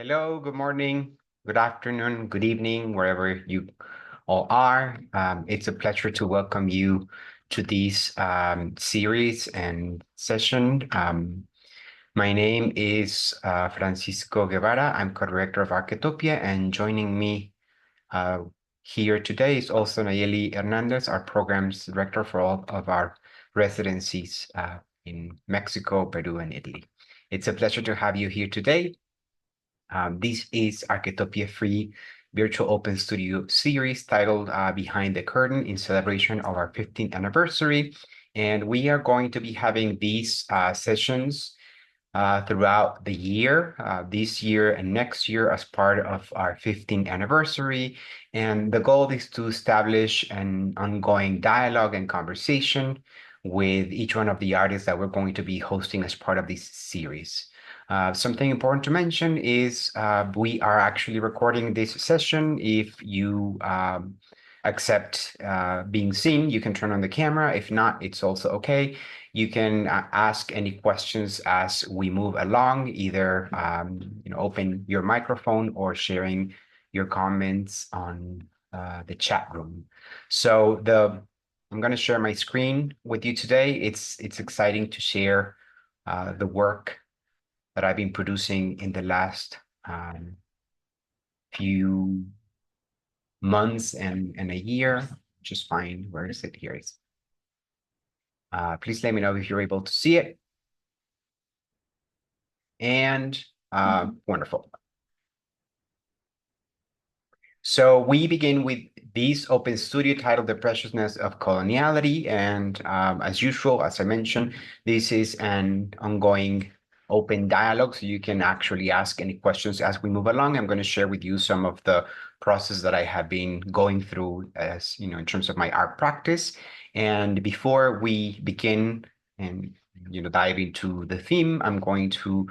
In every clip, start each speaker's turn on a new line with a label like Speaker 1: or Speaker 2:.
Speaker 1: Hello, good morning, good afternoon, good evening, wherever you all are. It's a pleasure to welcome you to this series and session. My name is Francisco Guevara. I'm co-director of Arquetopia, and joining me uh, here today is also Nayeli Hernandez, our programs director for all of our residencies in Mexico, Peru, and Italy. It's a pleasure to have you here today. This is Arquetopia Free Virtual Open Studio series titled Behind the Curtain in celebration of our 15th anniversary. And we are going to be having these sessions throughout the year, this year and next year as part of our 15th anniversary. And the goal is to establish an ongoing dialogue and conversation with each one of the artists that we're going to be hosting as part of this series. Something important to mention is we are actually recording this session. If you accept being seen, you can turn on the camera. If not, it's also okay. You can ask any questions as we move along, either open your microphone or sharing your comments on the chat room. So I'm going to share my screen with you today. It's exciting to share the work that I've been producing in the last few months and a year. Just fine. Where is it? Here it is. Please let me know if you're able to see it. And wonderful. So we begin with this open studio titled The Preciousness of Coloniality. And as usual, as I mentioned, this is an ongoing open dialogue. So you can actually ask any questions as we move along. I'm going to share with you some of the process that I have been going through as, in terms of my art practice. And before we begin and, dive into the theme, I'm going to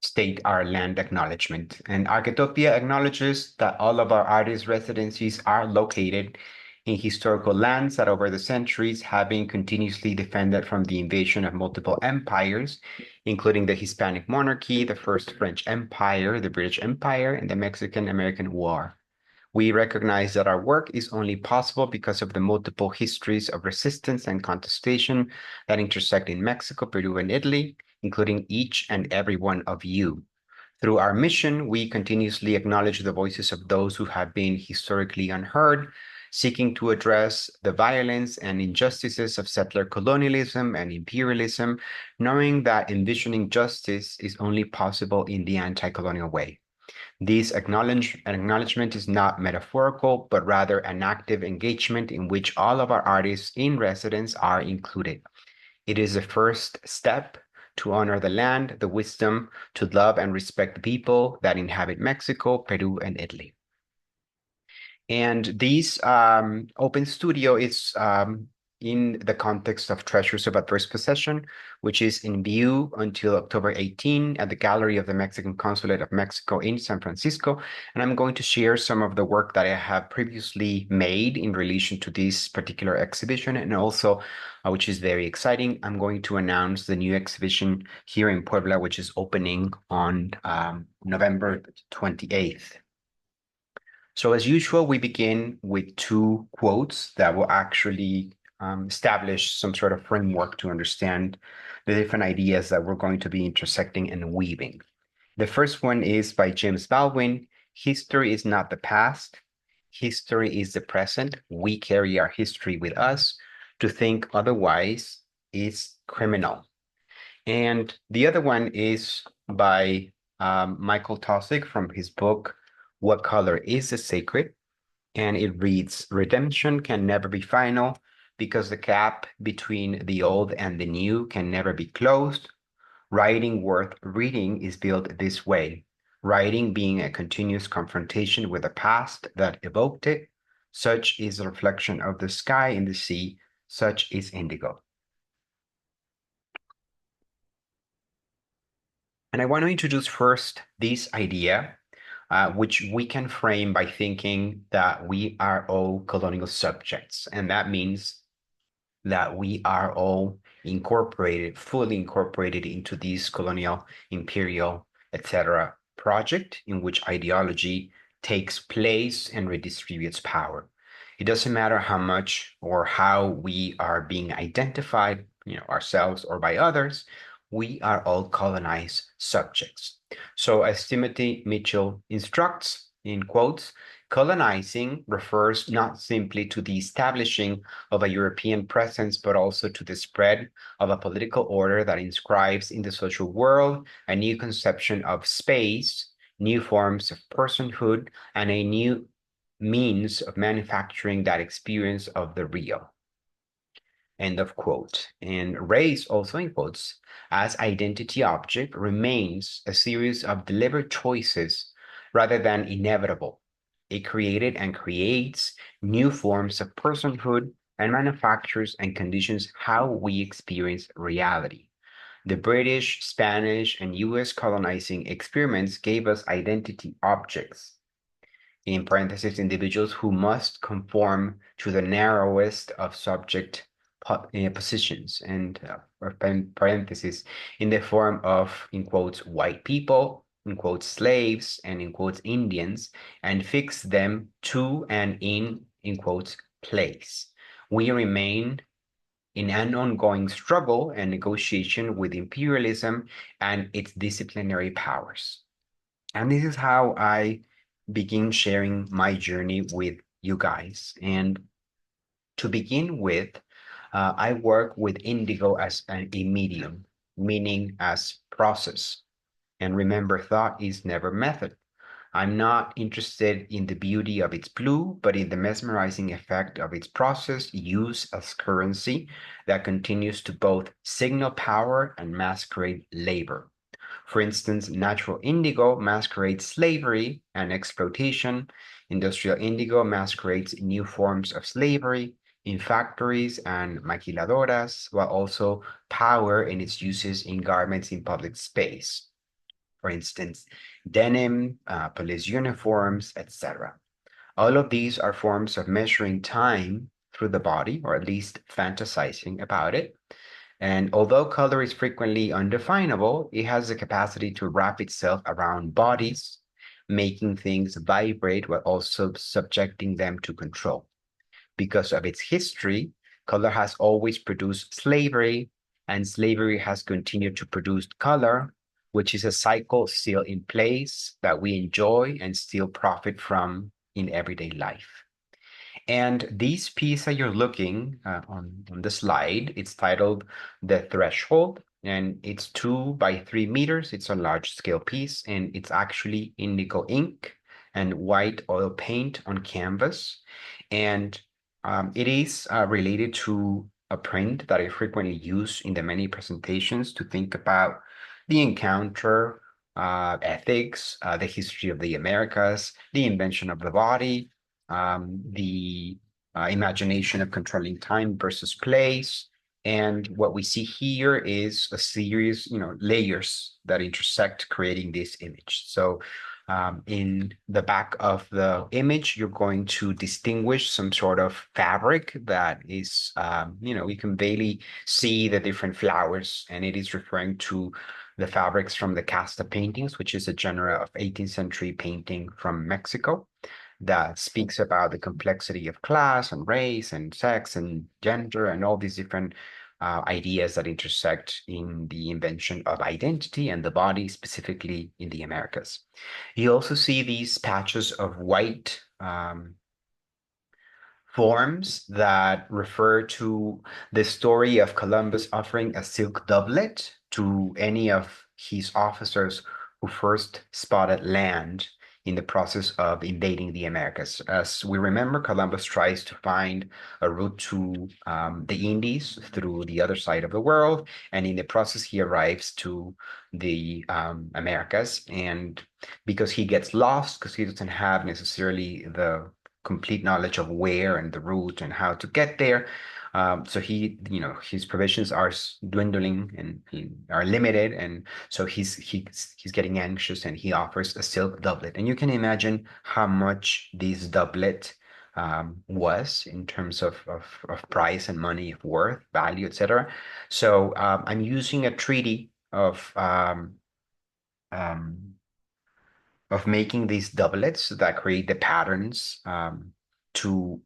Speaker 1: state our land acknowledgement. And Arquetopia acknowledges that all of our artist residencies are located in historical lands that over the centuries have been continuously defended from the invasion of multiple empires, including the Hispanic monarchy, the First French Empire, the British Empire, and the Mexican-American War. We recognize that our work is only possible because of the multiple histories of resistance and contestation that intersect in Mexico, Peru, and Italy, including each and every one of you. Through our mission, we continuously acknowledge the voices of those who have been historically unheard, seeking to address the violence and injustices of settler colonialism and imperialism, knowing that envisioning justice is only possible in the anti-colonial way. This acknowledgement is not metaphorical, but rather an active engagement in which all of our artists in residence are included. It is the first step to honor the land, the wisdom, to love and respect the people that inhabit Mexico, Peru, and Italy. And this open studio is in the context of Treasures of Adverse Possession, which is in view until October 18 at the Gallery of the Mexican Consulate of Mexico in San Francisco. And I'm going to share some of the work that I have previously made in relation to this particular exhibition, and also, which is very exciting, I'm going to announce the new exhibition here in Puebla, which is opening on November 28th. So as usual, we begin with two quotes that will actually establish some sort of framework to understand the different ideas that we're going to be intersecting and weaving. The first one is by James Baldwin. History is not the past. History is the present. We carry our history with us. To think otherwise is criminal. And the other one is by Michael Tosick from his book, What Color is the Sacred? And it reads, redemption can never be final because the gap between the old and the new can never be closed. Writing worth reading is built this way, writing being a continuous confrontation with the past that evoked it. Such is the reflection of the sky in the sea, such is indigo. And I want to introduce first this idea, which we can frame by thinking that we are all colonial subjects. And that means that we are all incorporated, fully incorporated into these colonial, imperial, etc. project in which ideology takes place and redistributes power. It doesn't matter how much or how we are being identified, ourselves or by others, we are all colonized subjects. So as Timothy Mitchell instructs, in quotes, colonizing refers not simply to the establishing of a European presence, but also to the spread of a political order that inscribes in the social world a new conception of space, new forms of personhood, and a new means of manufacturing that experience of the real. End of quote. And race, also in quotes, as identity object remains a series of deliberate choices rather than inevitable. It created and creates new forms of personhood and manufactures and conditions how we experience reality. The British, Spanish, and US colonizing experiments gave us identity objects, in parentheses, individuals who must conform to the narrowest of subject positions, and or parentheses, in the form of, in quotes, white people, in quotes, slaves, and in quotes, Indians, and fix them to and in quotes, place. We remain in an ongoing struggle and negotiation with imperialism and its disciplinary powers. And this is how I begin sharing my journey with you guys. And to begin with, I work with indigo as a medium, meaning as process. And remember, thought is never method. I'm not interested in the beauty of its blue, but in the mesmerizing effect of its process use as currency that continues to both signal power and masquerade labor. For instance, natural indigo masquerades slavery and exploitation. Industrial indigo masquerades new forms of slavery in factories and maquiladoras, while also power in its uses in garments in public space. For instance, denim, police uniforms, etc. All of these are forms of measuring time through the body, or at least fantasizing about it. And although color is frequently undefinable, it has the capacity to wrap itself around bodies, making things vibrate while also subjecting them to control. Because of its history, color has always produced slavery, and slavery has continued to produce color, which is a cycle still in place that we enjoy and still profit from in everyday life. And this piece that you're looking on the slide, it's titled The Threshold, and it's 2 by 3 meters. It's a large scale piece, and it's actually indigo ink and white oil paint on canvas. And it is related to a print that I frequently use in the many presentations to think about the encounter, ethics, the history of the Americas, the invention of the body, the imagination of controlling time versus place. And what we see here is a series, layers that intersect, creating this image. So in the back of the image, you're going to distinguish some sort of fabric that is, you can barely see the different flowers, and it is referring to the fabrics from the casta paintings, which is a genre of 18th century painting from Mexico that speaks about the complexity of class and race and sex and gender and all these different ideas that intersect in the invention of identity and the body, specifically in the Americas. You also see these patches of white forms that refer to the story of Columbus offering a silk doublet to any of his officers who first spotted land in the process of invading the Americas. As we remember, Columbus tries to find a route to the Indies through the other side of the world, and in the process, he arrives to the Americas. And because he gets lost, because he doesn't have necessarily the complete knowledge of where and the route and how to get there. So his provisions are dwindling and are limited, and so he's getting anxious, and he offers a silk doublet. And you can imagine how much this doublet was in terms of price and money, of worth, value, etc. So I'm using a treaty of um, of making these doublets that create the patterns to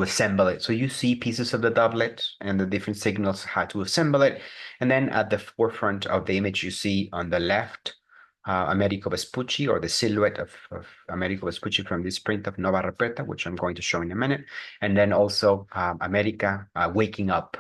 Speaker 1: assemble it. So you see pieces of the doublet and the different signals how to assemble it. And then at the forefront of the image, you see on the left, Americo Vespucci, or the silhouette of Americo Vespucci from this print of Nova Reperta, which I'm going to show in a minute. And then also America waking up,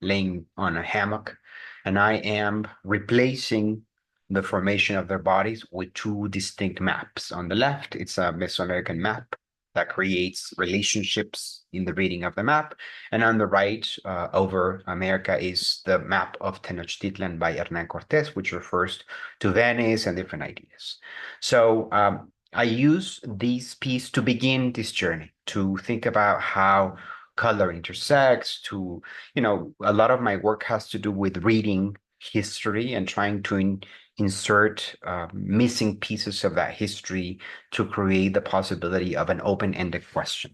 Speaker 1: laying on a hammock. And I am replacing the formation of their bodies with two distinct maps. On the left, it's a Mesoamerican map that creates relationships in the reading of the map. And on the right, over America, is the map of Tenochtitlan by Hernán Cortés, which refers to Venice and different ideas. So I use this piece to begin this journey, to think about how color intersects, to, a lot of my work has to do with reading history and trying to insert missing pieces of that history to create the possibility of an open-ended question.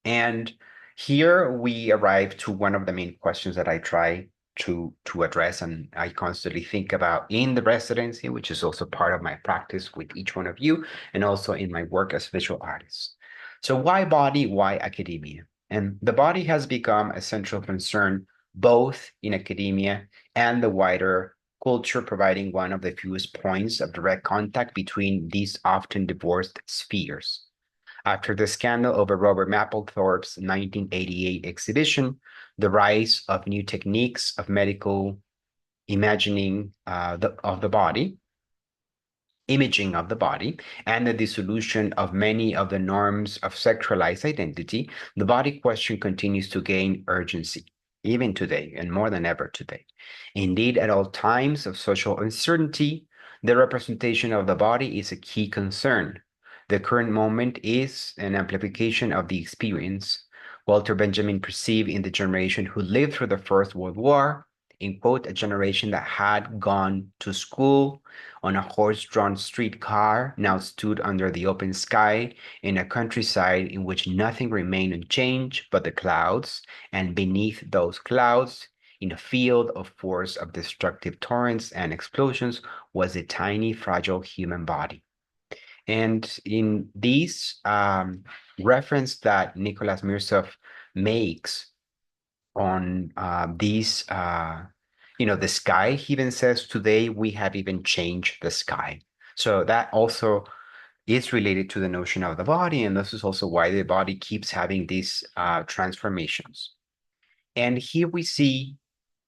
Speaker 1: And here we arrive to one of the main questions that I try to address and I constantly think about in the residency, which is also part of my practice with each one of you, and also in my work as visual artist. So why body, why academia? And the body has become a central concern both in academia and the wider culture, providing one of the fewest points of direct contact between these often divorced spheres. After the scandal over Robert Mapplethorpe's 1988 exhibition, the rise of new techniques of medical imagining of the body, imaging of the body, and the dissolution of many of the norms of sexualized identity, the body question continues to gain urgency, even today, and more than ever today. Indeed, at all times of social uncertainty, the representation of the body is a key concern. The current moment is an amplification of the experience. Walter Benjamin perceived in the generation who lived through the First World War, in quote, a generation that had gone to school on a horse-drawn streetcar, now stood under the open sky in a countryside in which nothing remained unchanged but the clouds, and beneath those clouds, in a field of force of destructive torrents and explosions, was a tiny, fragile human body. And in this reference that Nicholas Mirsov makes on the sky, he even says, today we have even changed the sky. So that also is related to the notion of the body. And this is also why the body keeps having these transformations. And here we see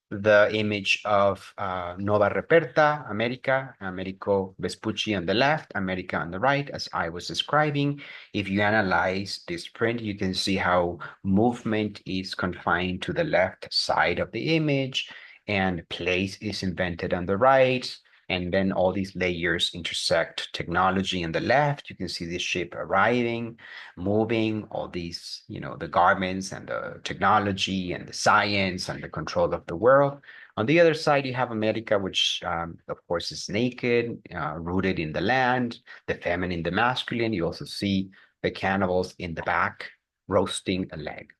Speaker 1: the image of Nova Reperta, Americo Vespucci on the left, America on the right, as I was describing. If you analyze this print, you can see how movement is confined to the left side of the image and place is invented on the right. And then all these layers intersect. Technology on the left, you can see this ship arriving, moving, all these, the garments and the technology and the science and the control of the world. On the other side, you have America, which of course is naked, rooted in the land, the feminine, the masculine. You also see the cannibals in the back roasting a leg.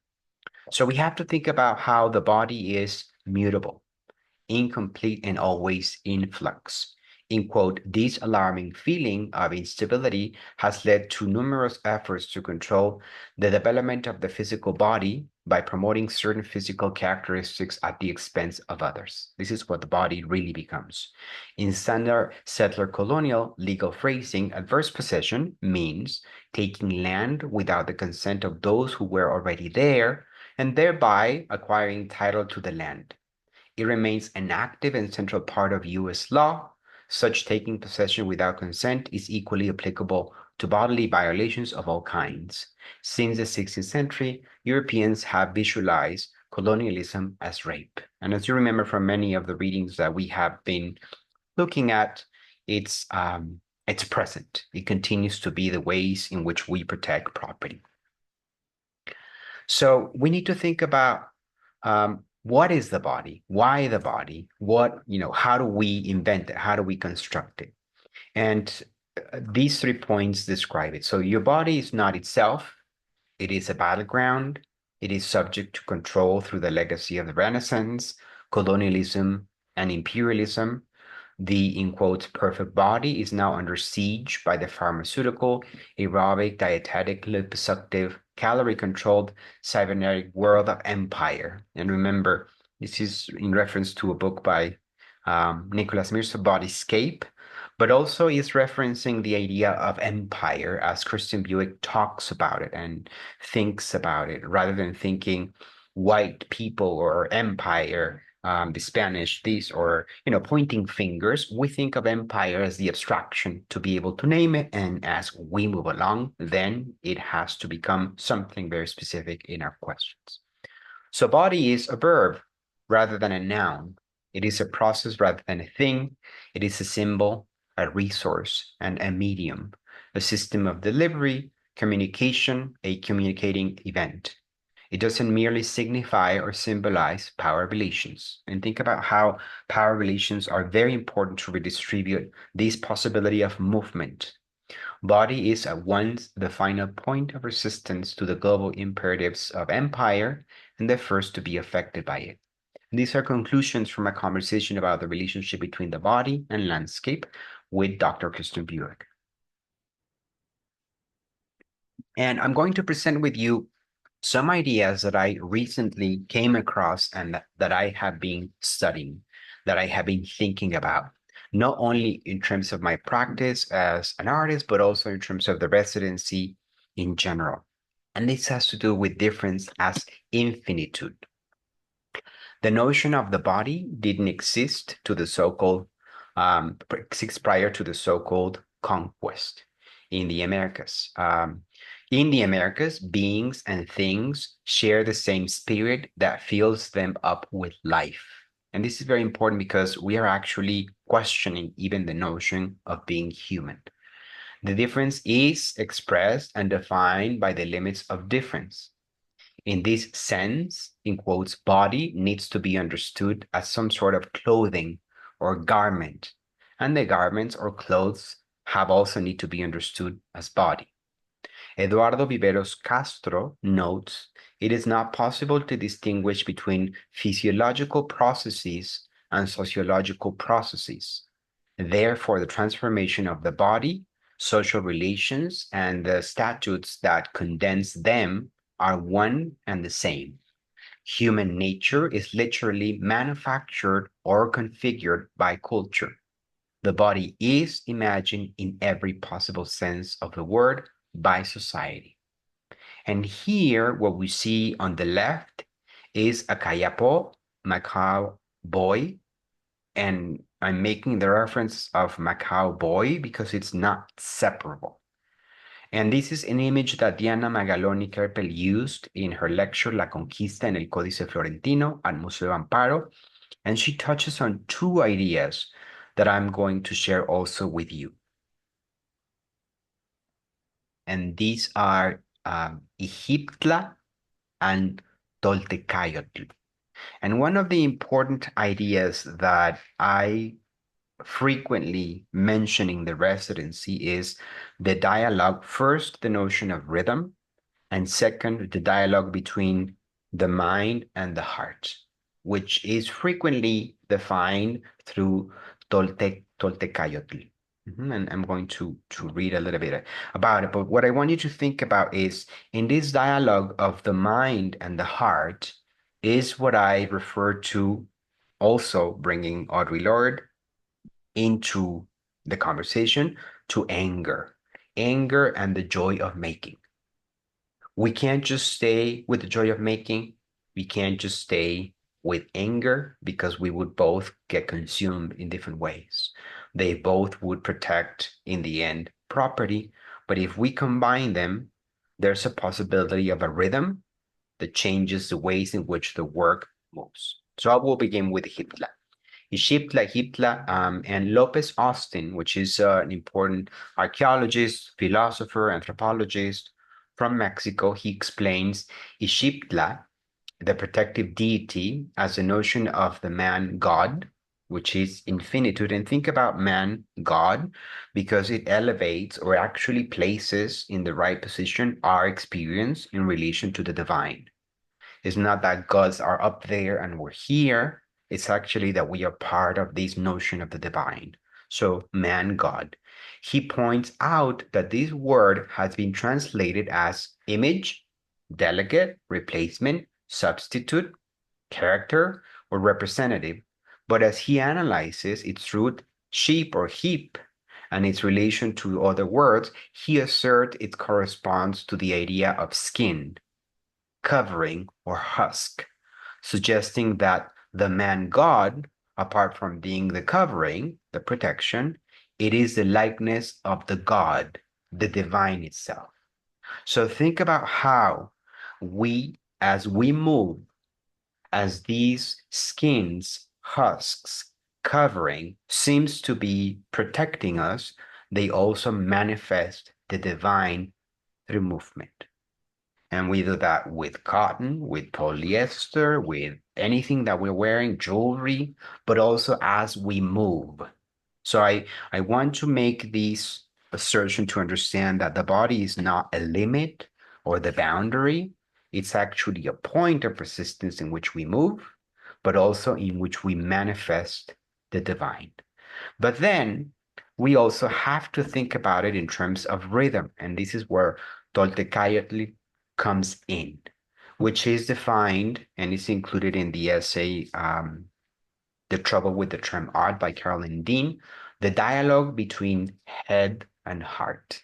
Speaker 1: So we have to think about how the body is mutable, incomplete, and always in flux. In quote, this alarming feeling of instability has led to numerous efforts to control the development of the physical body by promoting certain physical characteristics at the expense of others. This is what the body really becomes. In standard settler colonial legal phrasing, adverse possession means taking land without the consent of those who were already there, and thereby acquiring title to the land. It remains an active and central part of U.S. law. Such taking possession without consent is equally applicable to bodily violations of all kinds. Since the 16th century, Europeans have visualized colonialism as rape. And as you remember from many of the readings that we have been looking at, it's present. It continues to be the ways in which we protect property. So we need to think about what is the body? Why the body? How do we invent it? How do we construct it? And these 3 points describe it. So your body is not itself. It is a battleground. It is subject to control through the legacy of the Renaissance, colonialism, and imperialism. The, in quotes, perfect body is now under siege by the pharmaceutical, aerobic, dietetic, liposuctive, calorie-controlled, cybernetic world of empire. And remember, this is in reference to a book by Nicholas Mirza, Bodyscape, but also is referencing the idea of empire as Christian Buick talks about it and thinks about it, rather than thinking white people or empire, the Spanish, this, or pointing fingers. We think of empire as the abstraction to be able to name it, and as we move along, then it has to become something very specific in our questions. So body is a verb rather than a noun. It is a process rather than a thing. It is a symbol, a resource, and a medium, a system of delivery, communication, a communicating event. It doesn't merely signify or symbolize power relations. And think about how power relations are very important to redistribute this possibility of movement. Body is at once the final point of resistance to the global imperatives of empire and the first to be affected by it. These are conclusions from a conversation about the relationship between the body and landscape with Dr. Christian Buick. And I'm going to present with you some ideas that I recently came across and that I have been studying, that I have been thinking about, not only in terms of my practice as an artist, but also in terms of the residency in general. And this has to do with difference as infinitude. The notion of the body didn't exist to the so-called exist prior to the so-called conquest in the Americas. In the Americas, beings and things share the same spirit that fills them up with life. And this is very important because we are actually questioning even the notion of being human. The difference is expressed and defined by the limits of difference. In this sense, in quotes, body needs to be understood as some sort of clothing or garment, and the garments or clothes have also need to be understood as body. Eduardo Viveros Castro notes, it is not possible to distinguish between physiological processes and sociological processes. Therefore, the transformation of the body, social relations, and the statutes that condense them are one and the same. Human nature is literally manufactured or configured by culture. The body is imagined in every possible sense of the word by society. And here, what we see on the left is a Kayapo, Macau boy, and I'm making the reference of Macau boy because it's not separable. And this is an image that Diana Magaloni Kerpel used in her lecture La Conquista en el Códice Florentino at Museo Amparo, and she touches on two ideas that I'm going to share also with you. And these are Ijiptla and Toltecayotl. And one of the important ideas that I frequently mention in the residency is the dialogue, first, the notion of rhythm, and second, the dialogue between the mind and the heart, which is frequently defined through Toltecayotl. And I'm going to read a little bit about it. But what I want you to think about is in this dialogue of the mind and the heart is what I refer to also bringing Audre Lorde into the conversation to anger and the joy of making. We can't just stay with the joy of making. We can't just stay with anger because we would both get consumed in different ways. They both would protect, in the end, property. But if we combine them, there's a possibility of a rhythm that changes the ways in which the work moves. So I will begin with Hitler. Hitler, and Lopez Austin, which is an important archaeologist, philosopher, anthropologist from Mexico, he explains Ixiptla, the protective deity, as a notion of the man God, which is infinitude. And think about man God, because it elevates or actually places in the right position our experience in relation to the divine. It's not that gods are up there and we're here. It's actually that we are part of this notion of the divine. So, man, God. He points out that this word has been translated as image, delegate, replacement, substitute, character, or representative. But as he analyzes its root, sheep or heap, and its relation to other words, he asserts it corresponds to the idea of skin, covering, or husk, suggesting that the man God, apart from being the covering, the protection, it is the likeness of the God, the divine itself. So think about how as we move, as these skins, husks, covering seems to be protecting us, they also manifest the divine through movement. And we do that with cotton, with polyester, with anything that we're wearing, jewelry, but also as we move. So I want to make this assertion to understand that the body is not a limit or the boundary. It's actually a point of resistance in which we move, but also in which we manifest the divine. But then we also have to think about it in terms of rhythm. And this is where Toltecayotl comes in, which is defined and is included in the essay The Trouble with the Term Art by Carolyn Dean, the dialogue between head and heart.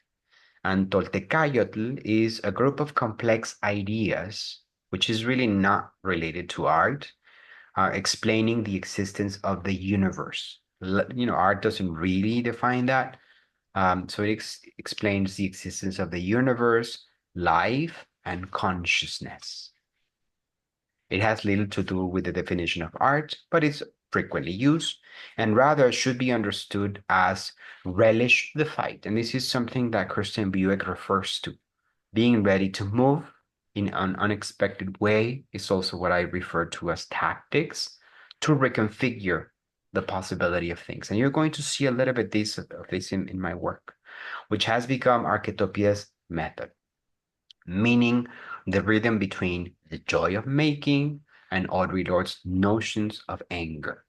Speaker 1: And Toltecayotl is a group of complex ideas, which is really not related to art, explaining the existence of the universe. Art doesn't really define that. So it explains the existence of the universe, life, and consciousness. It has little to do with the definition of art, but it's frequently used and rather should be understood as relish the fight. And this is something that Christian Buick refers to. Being ready to move in an unexpected way is also what I refer to as tactics to reconfigure the possibility of things. And you're going to see a little bit of this in my work, which has become Arquetopia's method, meaning the rhythm between the joy of making and Audre Lorde's notions of anger.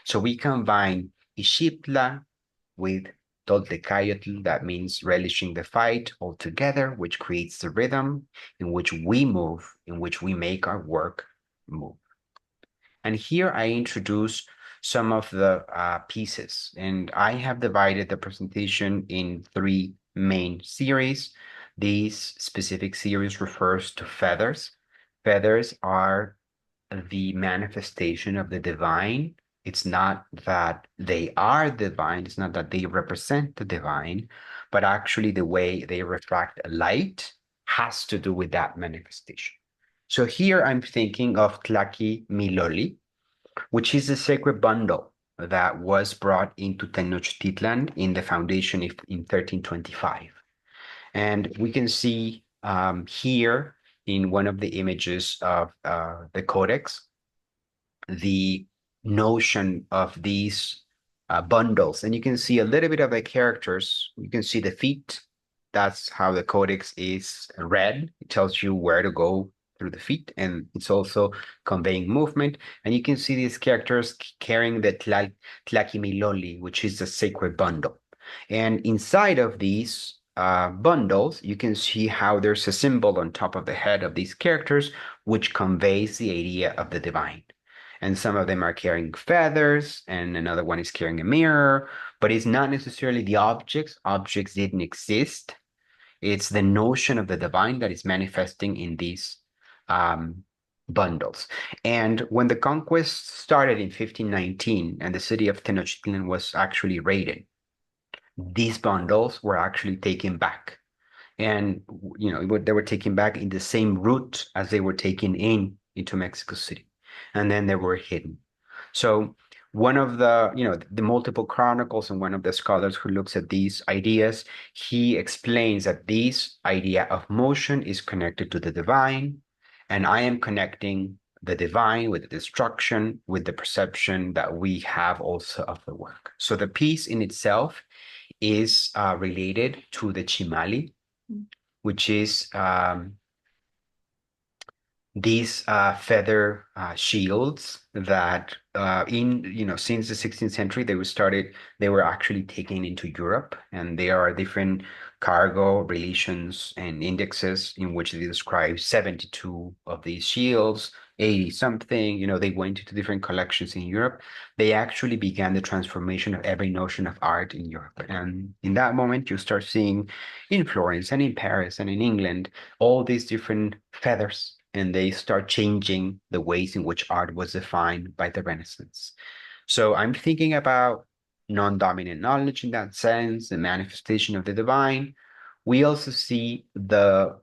Speaker 1: So we combine Ixiptla with Toltecayotl, that means relishing the fight altogether, which creates the rhythm in which we move, in which we make our work move. And here I introduce some of the pieces, and I have divided the presentation in three main series. These specific series refers to feathers. Feathers are the manifestation of the divine. It's not that they are divine, it's not that they represent the divine, but actually the way they refract light has to do with that manifestation. So here I'm thinking of Tlaki Miloli, which is a sacred bundle that was brought into Tenochtitlan in the foundation in 1325. And we can see here in one of the images of the codex, the notion of these bundles. And you can see a little bit of the characters. You can see the feet. That's how the codex is read. It tells you where to go through the feet, and it's also conveying movement. And you can see these characters carrying the Tlakimiloli, which is the sacred bundle. And inside of these bundles, you can see how there's a symbol on top of the head of these characters, which conveys the idea of the divine. And some of them are carrying feathers, and another one is carrying a mirror, but it's not necessarily the objects. Objects didn't exist. It's the notion of the divine that is manifesting in these bundles. And when the conquest started in 1519 and the city of Tenochtitlan was actually raided, these bundles were actually taken back. And they were taken back in the same route as they were taken into Mexico City. And then they were hidden. So one of the multiple chronicles and one of the scholars who looks at these ideas, he explains that this idea of motion is connected to the divine, and I am connecting the divine with the destruction, with the perception that we have also of the work. So the piece in itself is related to the Chimali, which is these feather shields that since the 16th century they were actually taken into Europe, and there are different cargo relations and indexes in which they describe 72 of these shields, 80 something. They went into different collections in Europe. They actually began the transformation of every notion of art in Europe, and in that moment you start seeing in Florence and in Paris and in England all these different feathers, and they start changing the ways in which art was defined by the Renaissance. So I'm thinking about non-dominant knowledge in that sense, the manifestation of the divine. We also see the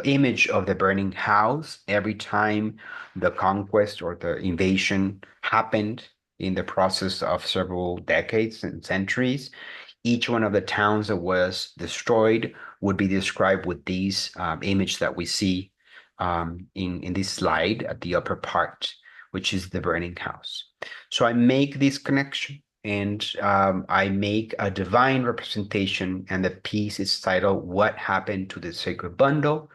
Speaker 1: image of the burning house every time the conquest or the invasion happened in the process of several decades and centuries. Each one of the towns that was destroyed would be described with these image that we see in this slide at the upper part, which is the burning house. So I make this connection, and I make a divine representation, and the piece is titled "What Happened to the Sacred Bundle?"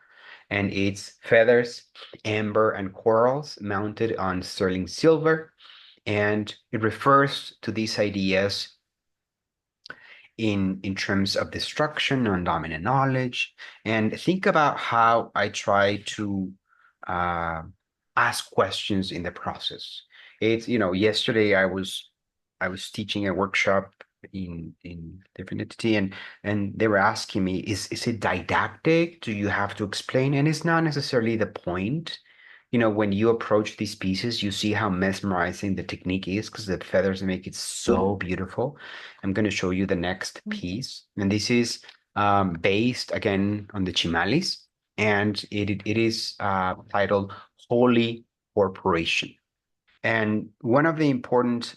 Speaker 1: And it's feathers, amber, and corals mounted on sterling silver, and it refers to these ideas in terms of destruction, non-dominant knowledge, and think about how I try to uh, ask questions in the process. It's yesterday I was teaching a workshop in different entity, and they were asking me, is it didactic? Do you have to explain? And it's not necessarily the point. When you approach these pieces, you see how mesmerizing the technique is because the feathers make it so beautiful. I'm going to show you the next piece, and this is based again on the Chimalis, and it is titled Holy Corporation. And one of the important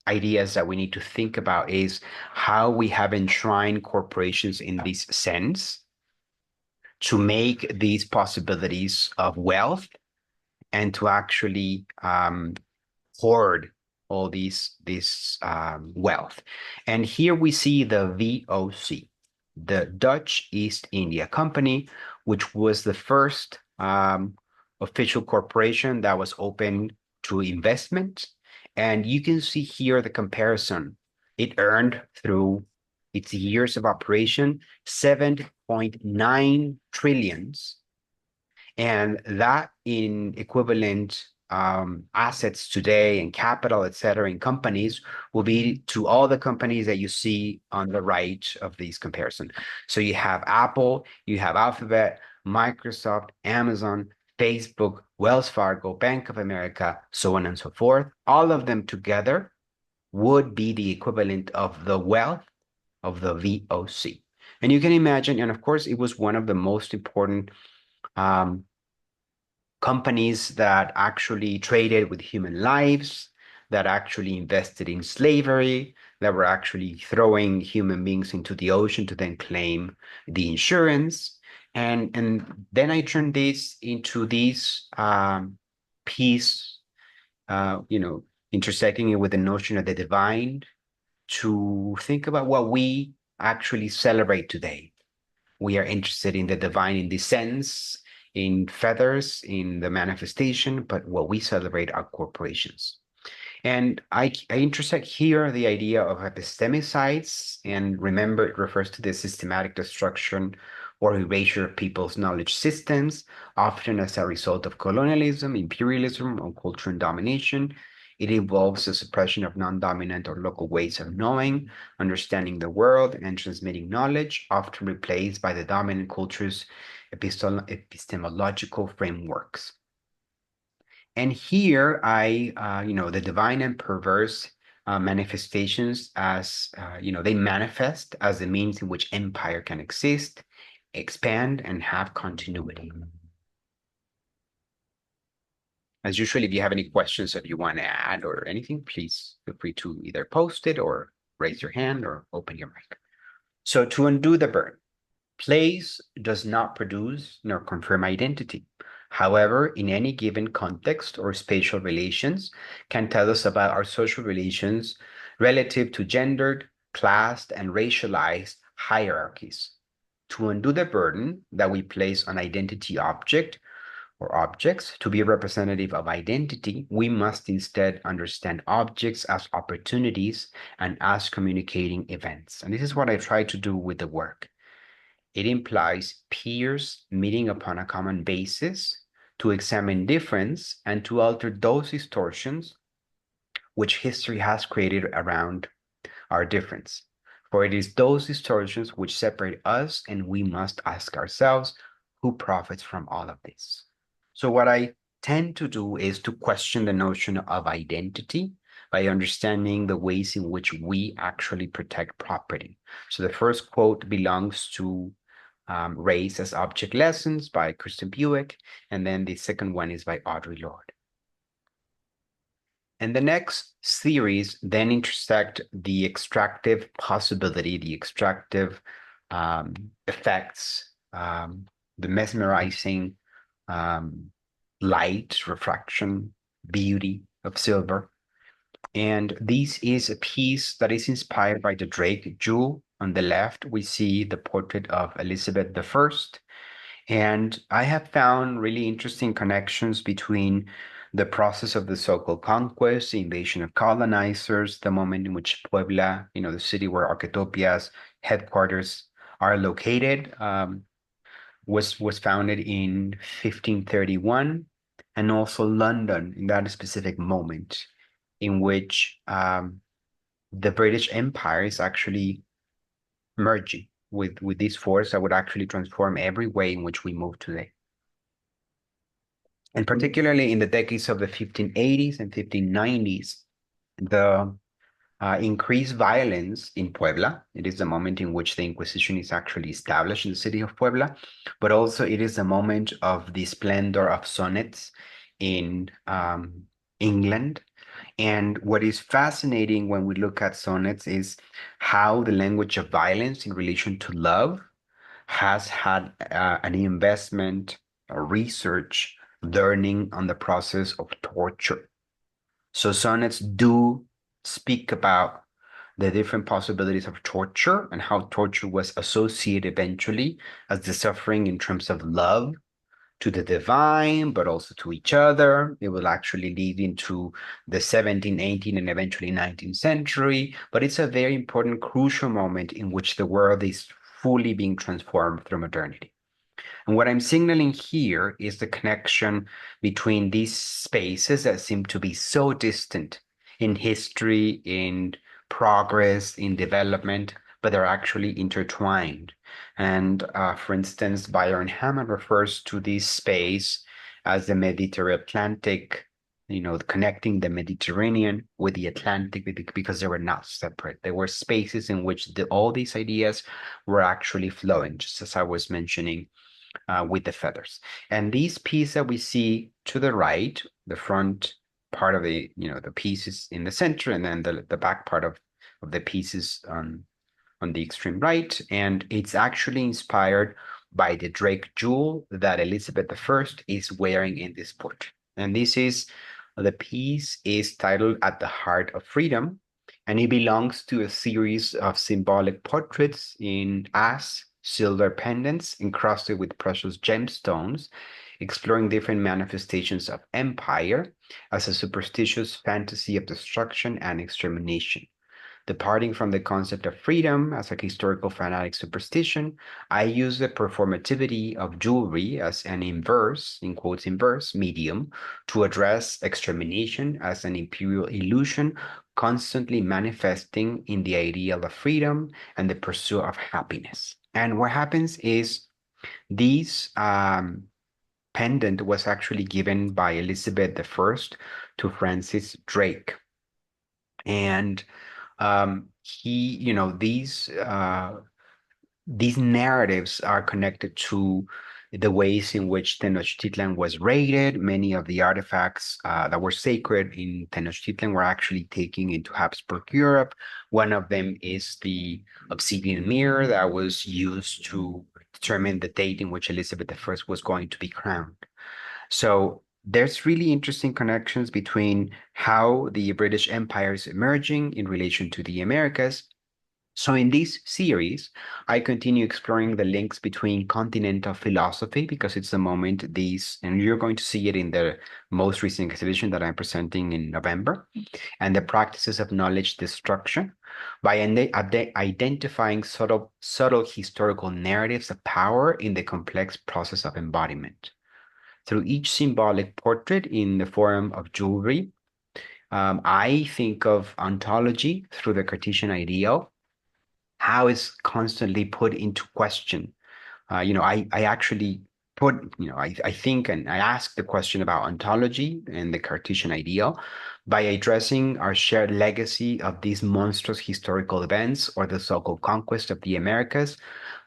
Speaker 1: ideas that we need to think about is how we have enshrined corporations in this sense to make these possibilities of wealth and to actually hoard all this wealth. And here we see the VOC, the Dutch East India Company, which was the first official corporation that was open to investment. And you can see here the comparison. It earned through its years of operation 7.9 trillions, and that in equivalent assets today and capital, et cetera, in companies will be to all the companies that you see on the right of these comparison. So you have Apple, you have Alphabet, Microsoft, Amazon, Facebook, Wells Fargo, Bank of America, so on and so forth. All of them together would be the equivalent of the wealth of the VOC. And you can imagine, and of course, it was one of the most important companies that actually traded with human lives, that actually invested in slavery, that were actually throwing human beings into the ocean to then claim the insurance. And then I turned this into this piece, intersecting it with the notion of the divine to think about what we actually celebrate today. We are interested in the divine in this sense, in feathers, in the manifestation, but what we celebrate are corporations. And I intersect here the idea of epistemicides, and remember, it refers to the systematic destruction or erasure of people's knowledge systems, often as a result of colonialism, imperialism, or cultural domination. It involves the suppression of non-dominant or local ways of knowing, understanding the world, and transmitting knowledge, often replaced by the dominant culture's epistemological frameworks. And here the divine and perverse manifestations as, they manifest as the means in which empire can exist, expand, and have continuity. As usual, if you have any questions that you want to add or anything, please feel free to either post it or raise your hand or open your mic. So to undo the burn, place does not produce nor confirm identity. However, in any given context or spatial relations can tell us about our social relations relative to gendered, classed, and racialized hierarchies. To undo the burden that we place on identity object, or objects to be representative of identity, we must instead understand objects as opportunities and as communicating events. And this is what I try to do with the work. It implies peers meeting upon a common basis to examine difference and to alter those distortions which history has created around our difference. For it is those distortions which separate us, and we must ask ourselves, who profits from all of this? So what I tend to do is to question the notion of identity by understanding the ways in which we actually protect property. So the first quote belongs to Race as Object Lessons by Kristen Buick, and then the second one is by Audre Lorde. And the next series then intersect the extractive possibility, the extractive effects, the mesmerizing light, refraction, beauty of silver. And this is a piece that is inspired by the Drake jewel. On the left, we see the portrait of Elizabeth I. And I have found really interesting connections between the process of the so-called conquest, the invasion of colonizers, the moment in which Puebla, the city where Arquetopia's headquarters are located, was founded in 1531, and also London in that specific moment in which the British Empire is actually merging with this force that would actually transform every way in which we move today. And particularly in the decades of the 1580s and 1590s, the increased violence in Puebla. It is the moment in which the Inquisition is actually established in the city of Puebla, but also it is the moment of the splendor of sonnets in England. And what is fascinating when we look at sonnets is how the language of violence in relation to love has had an investment, a research, learning on the process of torture. So sonnets do speak about the different possibilities of torture and how torture was associated eventually as the suffering in terms of love to the divine, but also to each other. It will actually lead into the 17th, 18th, and eventually 19th century. But it's a very important, crucial moment in which the world is fully being transformed through modernity. And what I'm signaling here is the connection between these spaces that seem to be so distant in history, in progress, in development, but they're actually intertwined. And for instance, Byron Hammond refers to this space as the Mediterranean-Atlantic, connecting the Mediterranean with the Atlantic because they were not separate. There were spaces in which all these ideas were actually flowing, just as I was mentioning with the feathers. And these pieces that we see to the right, the front part of the pieces in the center, and then the back part of the pieces on the extreme right. And it's actually inspired by the Drake jewel that Elizabeth I is wearing in this portrait. And the piece is titled At the Heart of Freedom, and it belongs to a series of symbolic portraits in silver pendants encrusted with precious gemstones, exploring different manifestations of empire as a superstitious fantasy of destruction and extermination. Departing from the concept of freedom as a historical fanatic superstition, I use the performativity of jewelry as an inverse, in quotes inverse, medium to address extermination as an imperial illusion constantly manifesting in the ideal of freedom and the pursuit of happiness. And what happens is this pendant was actually given by Elizabeth I to Francis Drake. And these narratives are connected to the ways in which Tenochtitlan was raided. Many of the artifacts that were sacred in Tenochtitlan were actually taken into Habsburg Europe. One of them is the obsidian mirror that was used to determine the date in which Elizabeth I was going to be crowned. So there's really interesting connections between how the British Empire is emerging in relation to the Americas. So in this series, I continue exploring the links between continental philosophy because it's the moment these, and you're going to see it in the most recent exhibition that I'm presenting in November, and the practices of knowledge destruction by identifying subtle historical narratives of power in the complex process of embodiment. Through each symbolic portrait in the form of jewelry, I think of ontology through the Cartesian ideal, how it's constantly put into question. I actually put, I think and I ask the question about ontology and the Cartesian ideal by addressing our shared legacy of these monstrous historical events or the so-called conquest of the Americas,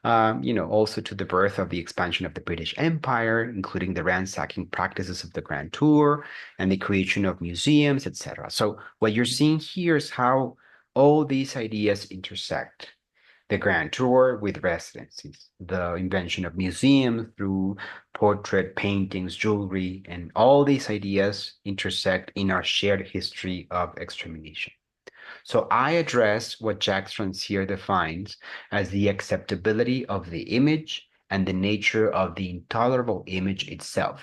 Speaker 1: also to the birth of the expansion of the British Empire, including the ransacking practices of the Grand Tour and the creation of museums, etc. So what you're seeing here is how all these ideas intersect: the Grand Tour with residencies, the invention of museums through portrait, paintings, jewelry, and all these ideas intersect in our shared history of extermination. So I address what Jacques Rancière defines as the acceptability of the image and the nature of the intolerable image itself,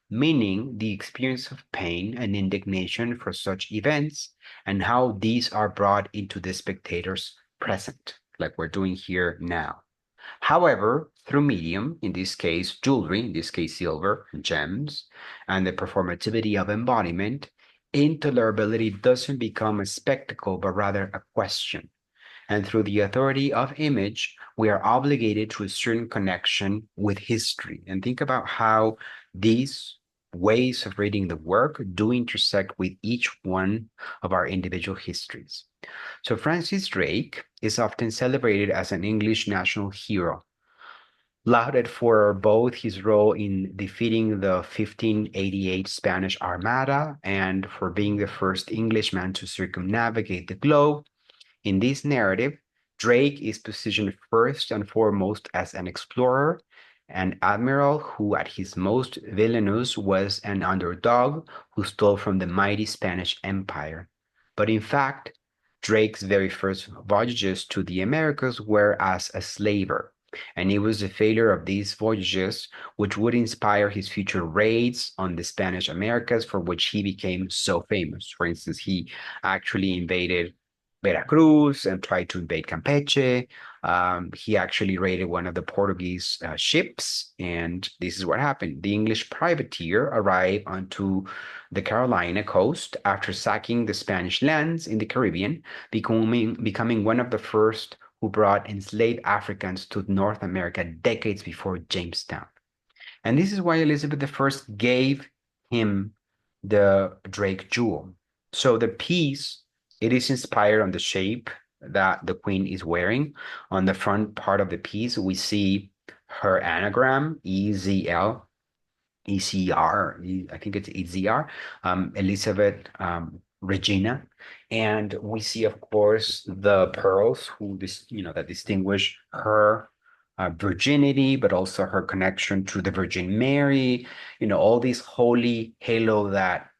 Speaker 1: meaning the experience of pain and indignation for such events and how these are brought into the spectator's present, like we're doing here now. However, through medium, in this case jewelry, in this case silver, gems, and the performativity of embodiment, intolerability doesn't become a spectacle, but rather a question. And through the authority of image, we are obligated to a certain connection with history. And think about how these ways of reading the work do intersect with each one of our individual histories. So Francis Drake is often celebrated as an English national hero, lauded for both his role in defeating the 1588 Spanish Armada and for being the first Englishman to circumnavigate the globe. In this narrative, Drake is positioned first and foremost as an explorer, an admiral who at his most villainous was an underdog who stole from the mighty Spanish Empire. But in fact, Drake's very first voyages to the Americas were as a slaver, and it was the failure of these voyages which would inspire his future raids on the Spanish Americas, for which he became so famous. For instance, he actually invaded Veracruz and tried to invade Campeche. He actually raided one of the Portuguese ships, and this is what happened. The English privateer arrived onto the Carolina coast after sacking the Spanish lands in the Caribbean, becoming one of the first who brought enslaved Africans to North America decades before Jamestown. And this is why Elizabeth I gave him the Drake jewel. So the piece, it is inspired on the shape that the queen is wearing. On the front part of the piece, we see her anagram, EZL, ECR, I think it's EZR, Elizabeth Regina. And we see, of course, the pearls that distinguish her virginity, but also her connection to the Virgin Mary, all this holy halo that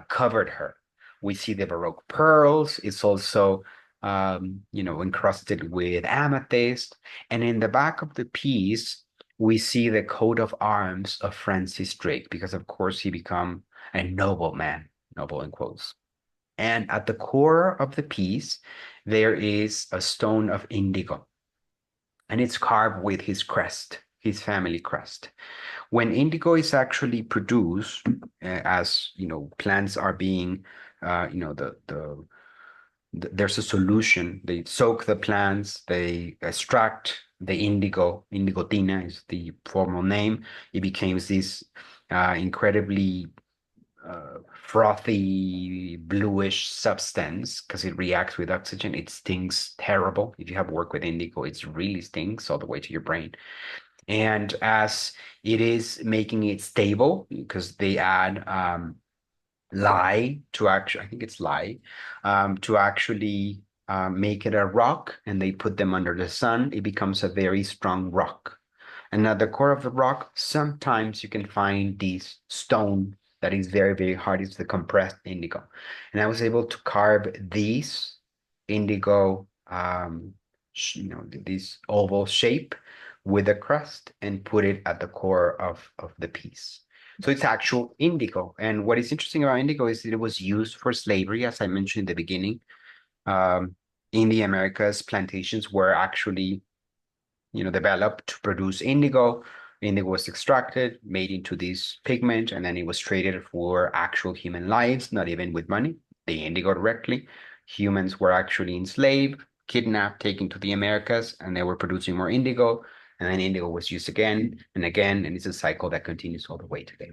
Speaker 1: covered her. We see the Baroque pearls. It's also, encrusted with amethyst. And in the back of the piece, we see the coat of arms of Francis Drake, because of course he became a noble man, noble in quotes. And at the core of the piece, there is a stone of indigo, and it's carved with his crest, his family crest. When indigo is actually produced, as plants are being, there's a solution. They soak the plants, they extract the indigo. Indigotina is the formal name. It becomes this incredibly frothy bluish substance because it reacts with oxygen. It stings terrible. If you have worked with indigo, it really stings all the way to your brain. And as it is making it stable, because they add lye to actually, I think it's lye, to actually make it a rock, and they put them under the sun, it becomes a very strong rock. And at the core of the rock, sometimes you can find this stone that is very, very hard. It's the compressed indigo. And I was able to carve these indigo this oval shape with a crust and put it at the core of the piece. So it's actual indigo. And what is interesting about indigo is that it was used for slavery, as I mentioned in the beginning. Um, in the Americas, plantations were actually developed to produce indigo. Indigo was extracted, made into this pigment, and then it was traded for actual human lives, not even with money. The indigo directly. Humans were actually enslaved, kidnapped, taken to the Americas, and they were producing more indigo. And then indigo was used again and again, and it's a cycle that continues all the way today.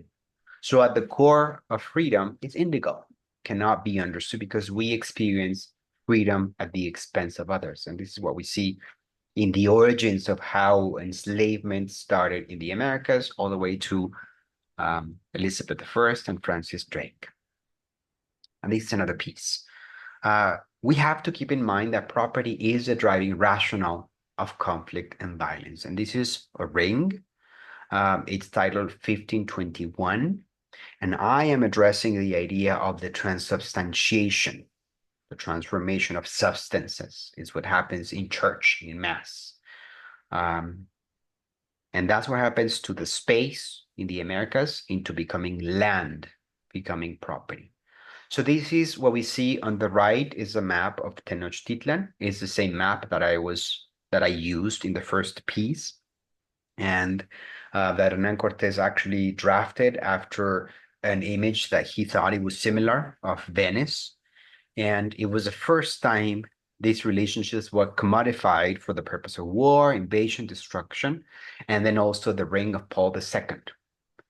Speaker 1: So at the core of freedom is indigo. Cannot be understood because we experience freedom at the expense of others. And this is what we see in the origins of how enslavement started in the Americas, all the way to Elizabeth I and Francis Drake. And this is another piece. We have to keep in mind that property is a driving rationale of conflict and violence. And this is a ring. It's titled 1521. And I am addressing the idea of the transubstantiation, the transformation of substances. Is what happens in church, in mass. And that's what happens to the space in the Americas into becoming land, becoming property. So this is what we see on the right is a map of Tenochtitlan. It's the same map that I used in the first piece, and that Hernan Cortés actually drafted after an image that he thought it was similar of Venice. And it was the first time these relationships were commodified for the purpose of war, invasion, destruction, and then also the ring of Paul II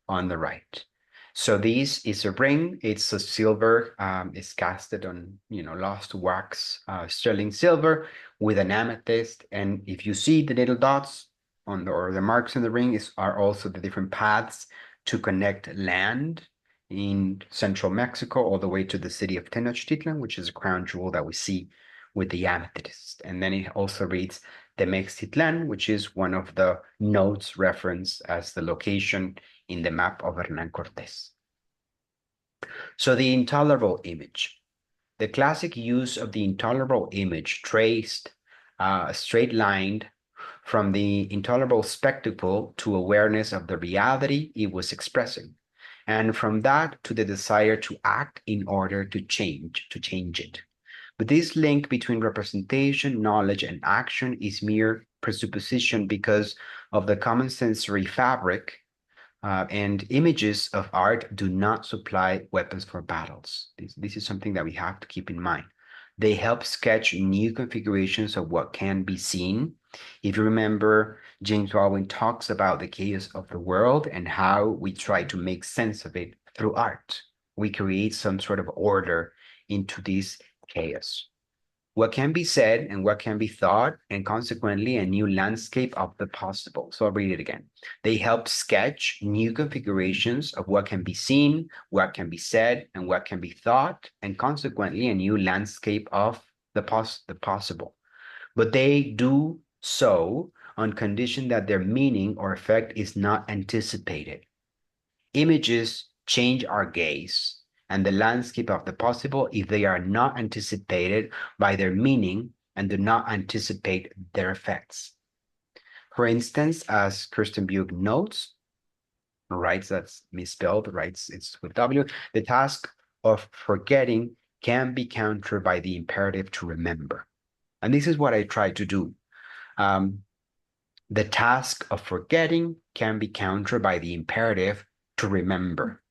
Speaker 1: on the right. So this is a ring. It's a silver. It's casted on lost wax, sterling silver with an amethyst. And if you see the little dots or the marks in the ring are also the different paths to connect land in central Mexico all the way to the city of Tenochtitlan, which is a crown jewel that we see with the amethyst. And then it also reads Temextitlan, which is one of the notes referenced as the location in the map of Hernan Cortés. So the intolerable image. The classic use of the intolerable image traced a straight line from the intolerable spectacle to awareness of the reality it was expressing, and from that to the desire to act in order to change it. But this link between representation, knowledge, and action is mere presupposition because of the common sensory fabric, and images of art do not supply weapons for battles. This is something that we have to keep in mind. They help sketch new configurations of what can be seen. If you remember, James Baldwin talks about the chaos of the world and how we try to make sense of it through art. We create some sort of order into this chaos. What can be said and what can be thought, and consequently a new landscape of the possible. So I'll read it again. They help sketch new configurations of what can be seen, what can be said, and what can be thought, and consequently a new landscape of the possible. But they do so on condition that their meaning or effect is not anticipated. Images change our gaze and the landscape of the possible if they are not anticipated by their meaning and do not anticipate their effects. For instance, as Kirsten Bug notes, writes that's misspelled, writes it's with W, the task of forgetting can be countered by the imperative to remember. And this is what I try to do. The task of forgetting can be countered by the imperative to remember.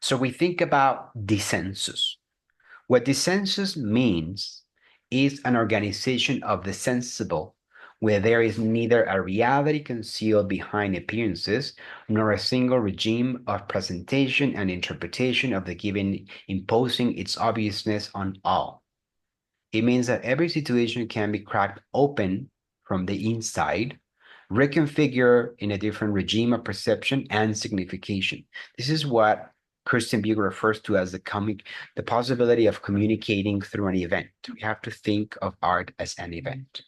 Speaker 1: So we think about dissensus. What dissensus means is an organization of the sensible, where there is neither a reality concealed behind appearances, nor a single regime of presentation and interpretation of the given imposing its obviousness on all. It means that every situation can be cracked open from the inside, reconfigured in a different regime of perception and signification. This is what Kirsten Bug refers to as the possibility of communicating through an event. We have to think of art as an event.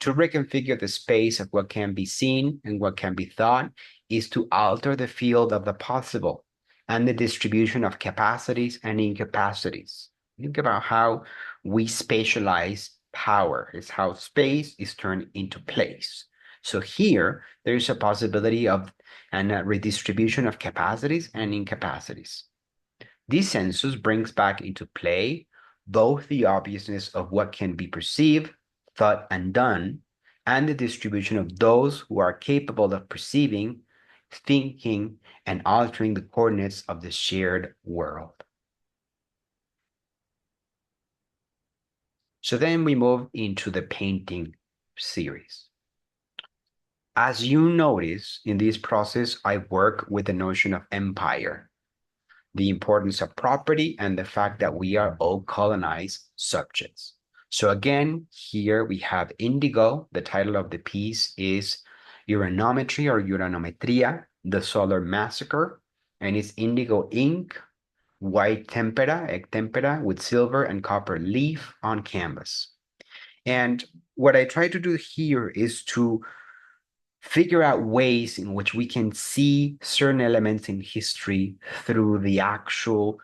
Speaker 1: To reconfigure the space of what can be seen and what can be thought is to alter the field of the possible and the distribution of capacities and incapacities. Think about how we spatialize power. It's how space is turned into place. So here, there is a possibility of a redistribution of capacities and incapacities. This census brings back into play both the obviousness of what can be perceived, thought, and done, and the distribution of those who are capable of perceiving, thinking, and altering the coordinates of the shared world. So then we move into the painting series. As you notice, in this process, I work with the notion of empire, the importance of property, and the fact that we are all colonized subjects. So again, here we have indigo. The title of the piece is Uranometry or Uranometria, the Solar Massacre, and it's indigo ink, white tempera, egg tempera, with silver and copper leaf on canvas. And what I try to do here is to figure out ways in which we can see certain elements in history through the actual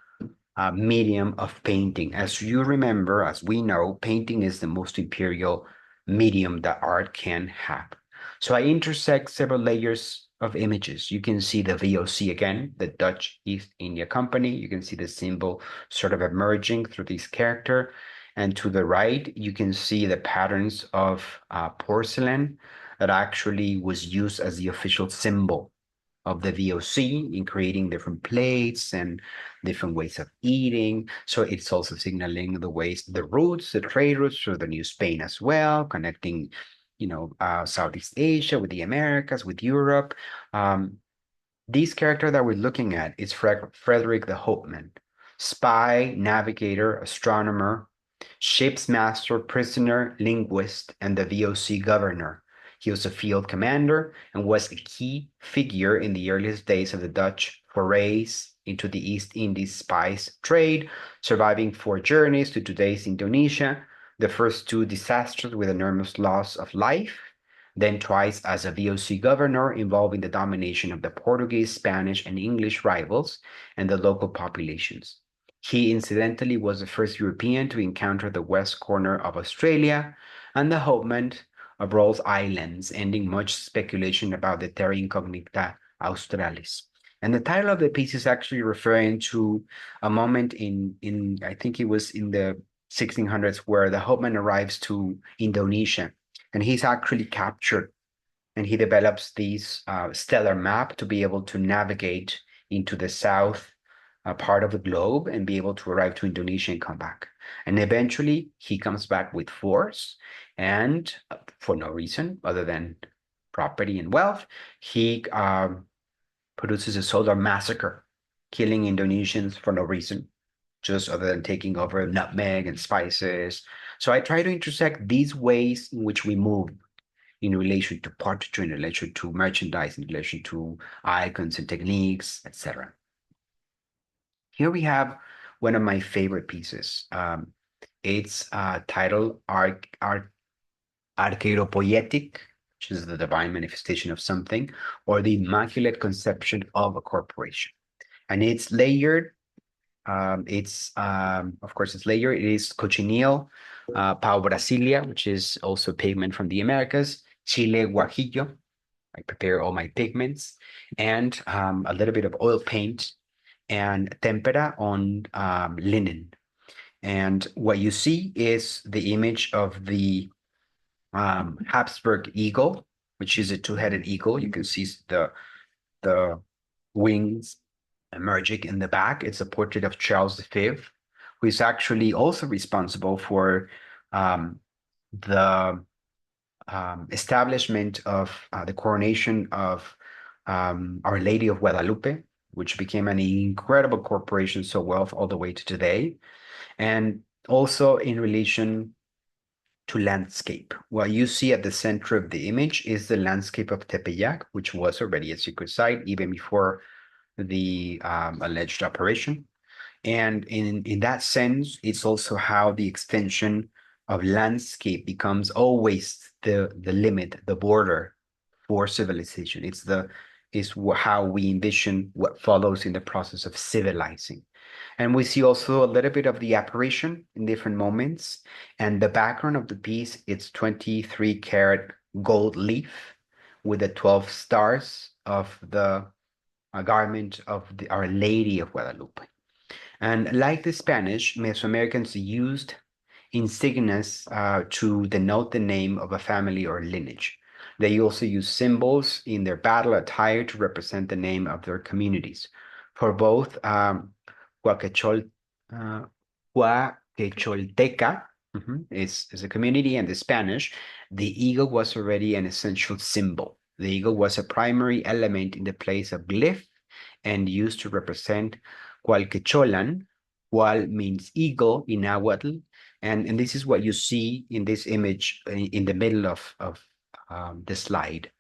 Speaker 1: medium of painting. As you remember, as we know, painting is the most imperial medium that art can have. So I intersect several layers of images. You can see the VOC again, the Dutch East India Company. You can see the symbol sort of emerging through this character. And to the right, you can see the patterns of porcelain that actually was used as the official symbol of the VOC in creating different plates and different ways of eating. So it's also signaling the ways, the routes, the trade routes through the New Spain as well, connecting, Southeast Asia with the Americas, with Europe. This character that we're looking at is Frederick the Hopeman, spy, navigator, astronomer, ship's master, prisoner, linguist, and the VOC governor. He was a field commander and was a key figure in the earliest days of the Dutch forays into the East Indies spice trade, surviving 4 journeys to today's Indonesia, the first 2 disastrous with enormous loss of life, then twice as a VOC governor involving the domination of the Portuguese, Spanish, and English rivals and the local populations. He incidentally was the first European to encounter the west corner of Australia and the homeland of Ross Islands, ending much speculation about the Terra Incognita Australis. And the title of the piece is actually referring to a moment in I think it was in the 1600s where the Hopeman arrives to Indonesia, and he's actually captured, and he develops this stellar map to be able to navigate into the south part of the globe and be able to arrive to Indonesia and come back. And eventually he comes back with force, and for no reason other than property and wealth, he produces a solar massacre, killing Indonesians for no reason, just other than taking over nutmeg and spices. So I try to intersect these ways in which we move in relation to portraiture, in relation to merchandise, in relation to icons and techniques, etc. Here we have one of my favorite pieces. It's titled Arquetopoietic, which is the divine manifestation of something, or the immaculate conception of a corporation. And it's layered. Of course, it's layered. It is cochineal, Pau Brasilia, which is also pigment from the Americas, Chile Guajillo. I prepare all my pigments, and a little bit of oil paint and tempera on linen. And what you see is the image of the Habsburg eagle, which is a 2-headed eagle. You can see the wings emerging in the back. It's a portrait of Charles V, who is actually also responsible for the establishment of the coronation of Our Lady of Guadalupe, which became an incredible corporation, so wealth all the way to today. And also in relation to landscape. What you see at the center of the image is the landscape of Tepeyac, which was already a secret site even before the alleged operation. And in that sense, it's also how the extension of landscape becomes always the limit, the border for civilization. It's how we envision what follows in the process of civilizing. And we see also a little bit of the apparition in different moments. And the background of the piece, it's 23 karat gold leaf with the 12 stars of the garment of Our Lady of Guadalupe. And like the Spanish, Mesoamericans used insignias to denote the name of a family or lineage. They also use symbols in their battle attire to represent the name of their communities. For both Huacachol, uh, Huacacholteca is a community, and the Spanish, the eagle was already an essential symbol. The eagle was a primary element in the place of glyph and used to represent Hualquecholan. Hual means eagle in Nahuatl, and this is what you see in this image in the middle of the slide.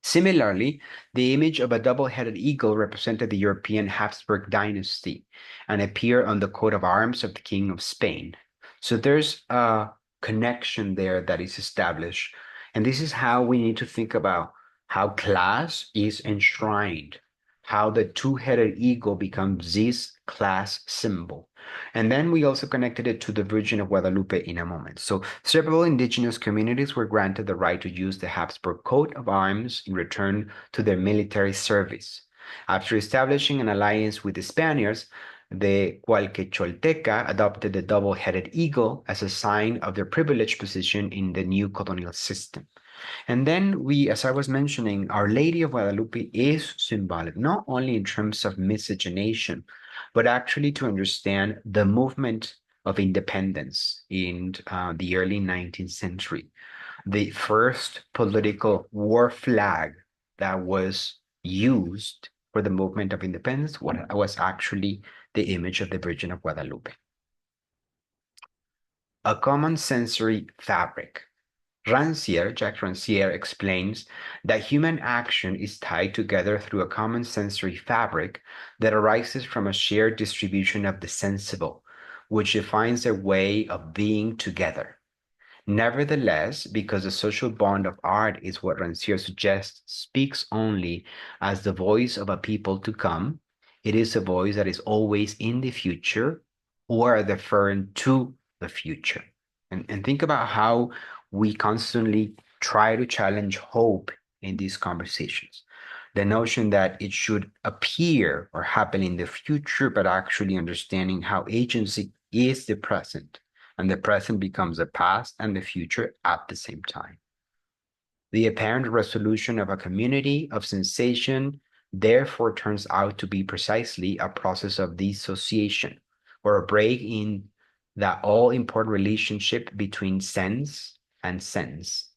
Speaker 1: Similarly, the image of a double-headed eagle represented the European Habsburg dynasty and appeared on the coat of arms of the King of Spain. So there's a connection there that is established. And this is how we need to think about how class is enshrined, how the two-headed eagle becomes this class symbol. And then we also connected it to the Virgin of Guadalupe in a moment. So several indigenous communities were granted the right to use the Habsburg coat of arms in return to their military service. After establishing an alliance with the Spaniards, the Cualquecholteca adopted the double-headed eagle as a sign of their privileged position in the new colonial system. And then as I was mentioning, Our Lady of Guadalupe is symbolic, not only in terms of miscegenation, but actually to understand the movement of independence in the early 19th century. The first political war flag that was used for the movement of independence was actually the image of the Virgin of Guadalupe. A common sensory fabric. Jacques Rancière explains that human action is tied together through a common sensory fabric that arises from a shared distribution of the sensible, which defines their way of being together. Nevertheless, because the social bond of art is what Rancière suggests speaks only as the voice of a people to come, it is a voice that is always in the future or referring to the future. And think about how we constantly try to challenge hope in these conversations. The notion that it should appear or happen in the future, but actually understanding how agency is the present, and the present becomes the past and the future at the same time. The apparent resolution of a community of sensation therefore turns out to be precisely a process of dissociation, or a break in that all-important relationship between sense and sense.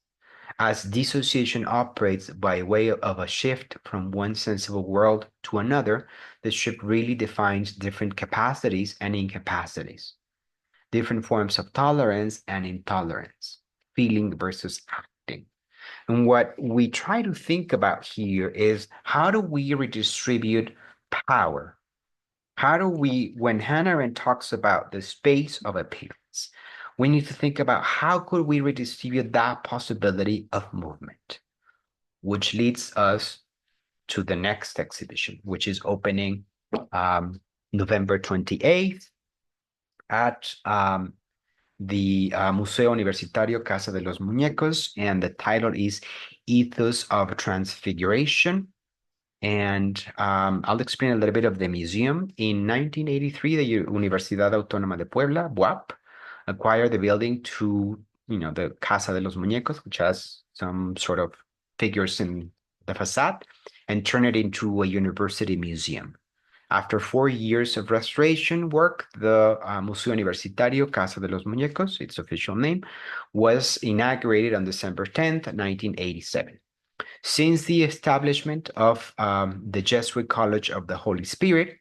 Speaker 1: As dissociation operates by way of a shift from one sensible world to another, the shift really defines different capacities and incapacities, different forms of tolerance and intolerance, feeling versus acting. And what we try to think about here is, how do we redistribute power? How do we, when Hannah Arendt talks about the space of appearance, we need to think about how could we redistribute that possibility of movement, which leads us to the next exhibition, which is opening November 28th at the Museo Universitario Casa de los Muñecos, and the title is Ethos of Transfiguration. And I'll explain a little bit of the museum. In 1983, the Universidad Autónoma de Puebla, UAP, acquired the building to, the Casa de los Muñecos, which has some sort of figures in the facade, and turned it into a university museum. After 4 years of restoration work, the Museo Universitario Casa de los Muñecos, its official name, was inaugurated on December 10th, 1987. Since the establishment of the Jesuit College of the Holy Spirit,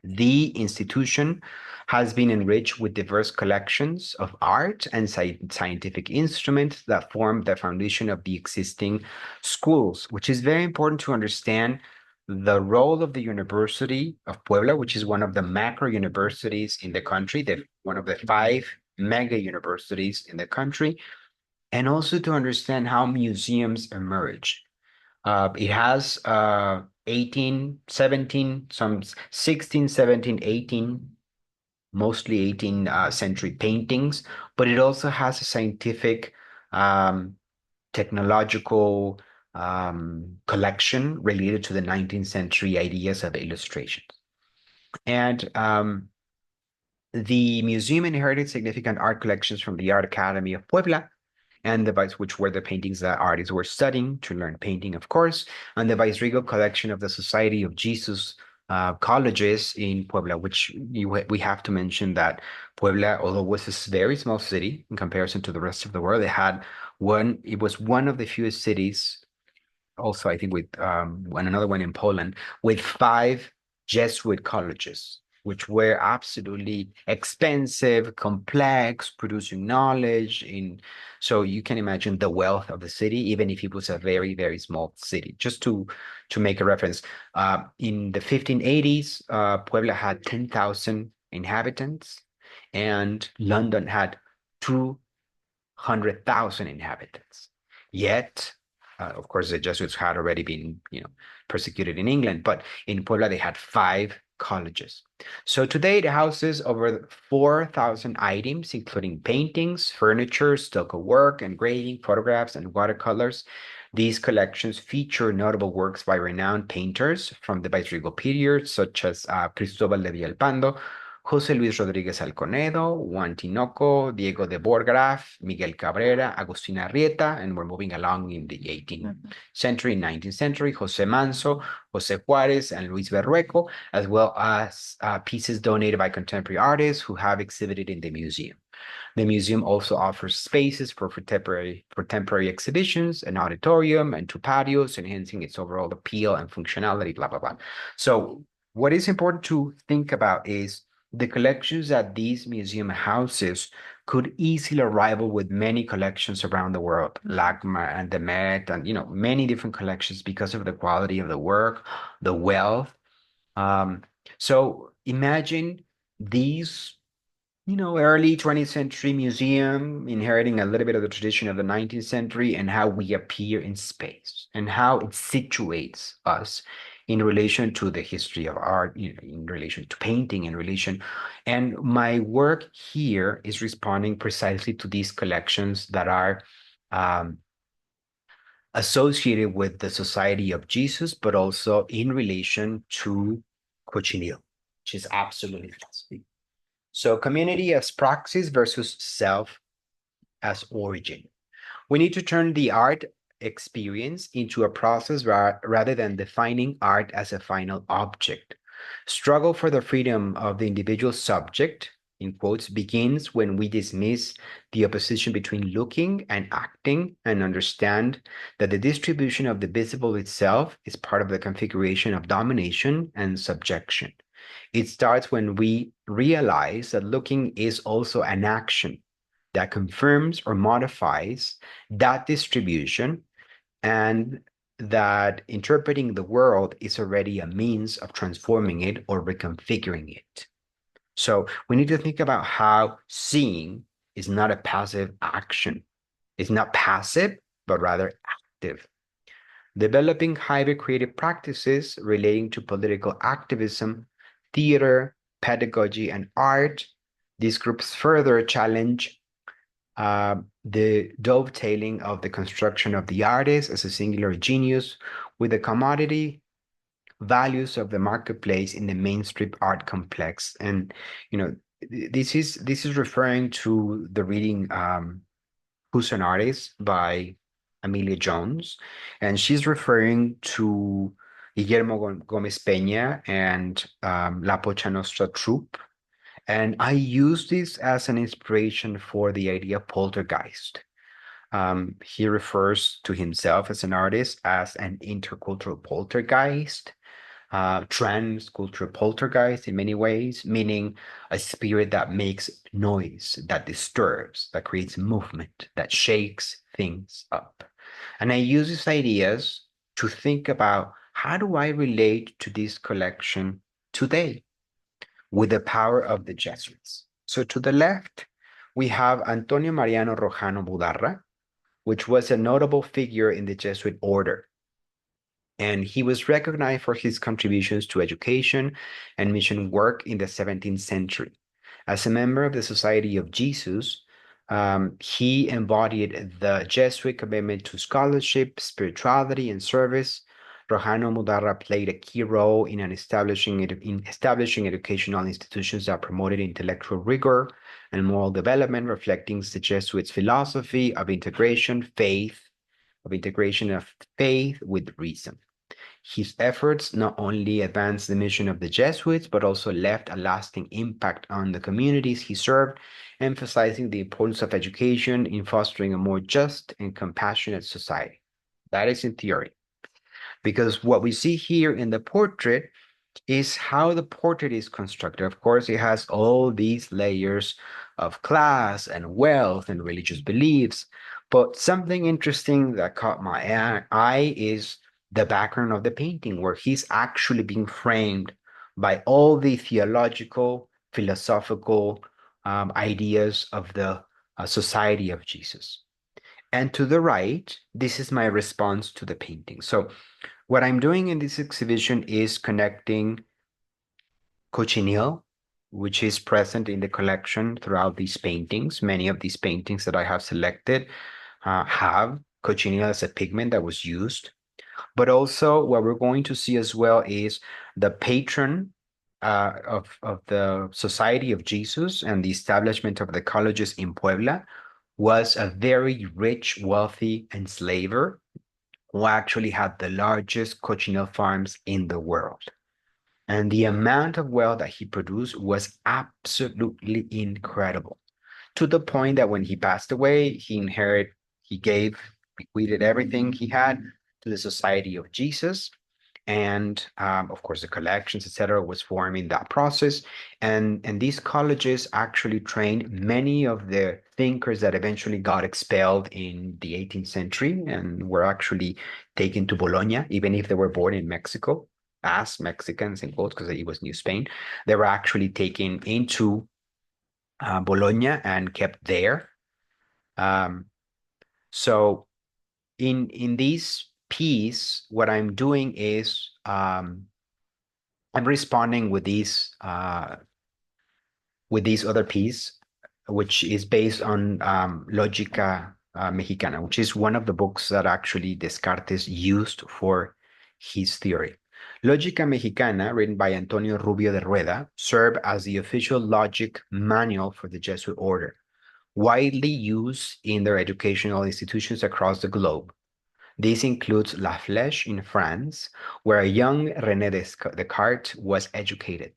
Speaker 1: the institution has been enriched with diverse collections of art and scientific instruments that form the foundation of the existing schools, which is very important to understand the role of the University of Puebla, which is one of the macro universities in the country, one of the 5 mega universities in the country, and also to understand how museums emerge. It has 18, 17, some 16, 17, 18, mostly 18th century paintings, but it also has a scientific, technological collection related to the 19th century ideas of illustration. And the museum inherited significant art collections from the Art Academy of Puebla, and which were the paintings that artists were studying to learn painting, of course, and the Viceregal collection of the Society of Jesus colleges in Puebla, which we have to mention that Puebla, although was a very small city in comparison to the rest of the world, it was one of the fewest cities, also I think with another one in Poland, with 5 Jesuit colleges, which were absolutely expensive, complex, producing knowledge so you can imagine the wealth of the city, even if it was a very, very small city. Just to make a reference, in the 1580s, Puebla had 10,000 inhabitants, and London had 200,000 inhabitants. Yet, of course, the Jesuits had already been, persecuted in England, but in Puebla they had 5 colleges. So today it houses over 4,000 items, including paintings, furniture, stucco work, engraving, photographs, and watercolors. These collections feature notable works by renowned painters from the Viceregal period, such as Cristóbal de Villalpando, José Luis Rodríguez Alconedo, Juan Tinoco, Diego de Borgraf, Miguel Cabrera, Agustín Arrieta, and we're moving along in the 18th century, 19th century, José Manso, José Juárez, and Luis Berrueco, as well as pieces donated by contemporary artists who have exhibited in the museum. The museum also offers spaces for temporary exhibitions, an auditorium, and 2 patios, enhancing its overall appeal and functionality, blah, blah, blah. So what is important to think about is the collections that these museum houses could easily rival with many collections around the world, LACMA and the Met, and many different collections because of the quality of the work, the wealth. So imagine these, early 20th century museum inheriting a little bit of the tradition of the 19th century and how we appear in space and how it situates us in relation to the history of art, in relation to painting, and my work here is responding precisely to these collections that are associated with the Society of Jesus, but also in relation to Cochinillo, which is absolutely fascinating. So community as praxis versus self as origin. We need to turn the art experience into a process rather than defining art as a final object. Struggle for the freedom of the individual subject, in quotes, begins when we dismiss the opposition between looking and acting and understand that the distribution of the visible itself is part of the configuration of domination and subjection. It starts when we realize that looking is also an action that confirms or modifies that distribution, and that interpreting the world is already a means of transforming it or reconfiguring it. So we need to think about how seeing is not a passive action. It's not passive, but rather active. Developing hybrid creative practices relating to political activism, theater, pedagogy, and art. These groups further challenge the dovetailing of the construction of the artist as a singular genius with the commodity values of the marketplace in the mainstream art complex. And this is referring to the reading Who's an Artist by Amelia Jones, and she's referring to Guillermo Gomez Peña and La Pocha Nostra troupe. And I use this as an inspiration for the idea of poltergeist. He refers to himself as an artist as an intercultural poltergeist, transcultural poltergeist in many ways, meaning a spirit that makes noise, that disturbs, that creates movement, that shakes things up. And I use these ideas to think about how do I relate to this collection today with the power of the Jesuits. So to the left, we have Antonio Mariano Rojano Budarra, which was a notable figure in the Jesuit order. And he was recognized for his contributions to education and mission work in the 17th century. As a member of the Society of Jesus, he embodied the Jesuit commitment to scholarship, spirituality, and service. Rojano Mudarra played a key role in establishing educational institutions that promoted intellectual rigor and moral development, reflecting the Jesuits' philosophy of integration of faith with reason. His efforts not only advanced the mission of the Jesuits, but also left a lasting impact on the communities he served, emphasizing the importance of education in fostering a more just and compassionate society. That is in theory. Because what we see here in the portrait is how the portrait is constructed. Of course, it has all these layers of class and wealth and religious beliefs. But something interesting that caught my eye is the background of the painting, where he's actually being framed by all the theological, philosophical ideas of the Society of Jesus. And to the right, this is my response to the painting. So, what I'm doing in this exhibition is connecting cochineal, which is present in the collection throughout these paintings. Many of these paintings that I have selected have cochineal as a pigment that was used. But also what we're going to see as well is the patron of the Society of Jesus and the establishment of the colleges in Puebla was a very rich, wealthy enslaver who actually had the largest cochineal farms in the world. And the amount of wealth that he produced was absolutely incredible, to the point that when he passed away, bequeathed everything he had to the Society of Jesus. And of course, the collections, etc., was formed in that process. And these colleges actually trained many of the thinkers that eventually got expelled in the 18th century and were actually taken to Bologna, even if they were born in Mexico, as Mexicans in quotes, because it was New Spain. They were actually taken into Bologna and kept there. Um, so in this piece, what I'm doing is I'm responding with this other piece, which is based on Lógica Mexicana, which is one of the books that actually Descartes used for his theory. Lógica Mexicana, written by Antonio Rubio de Rueda, served as the official logic manual for the Jesuit order, widely used in their educational institutions across the globe. This includes La Flèche in France, where a young René Descartes was educated.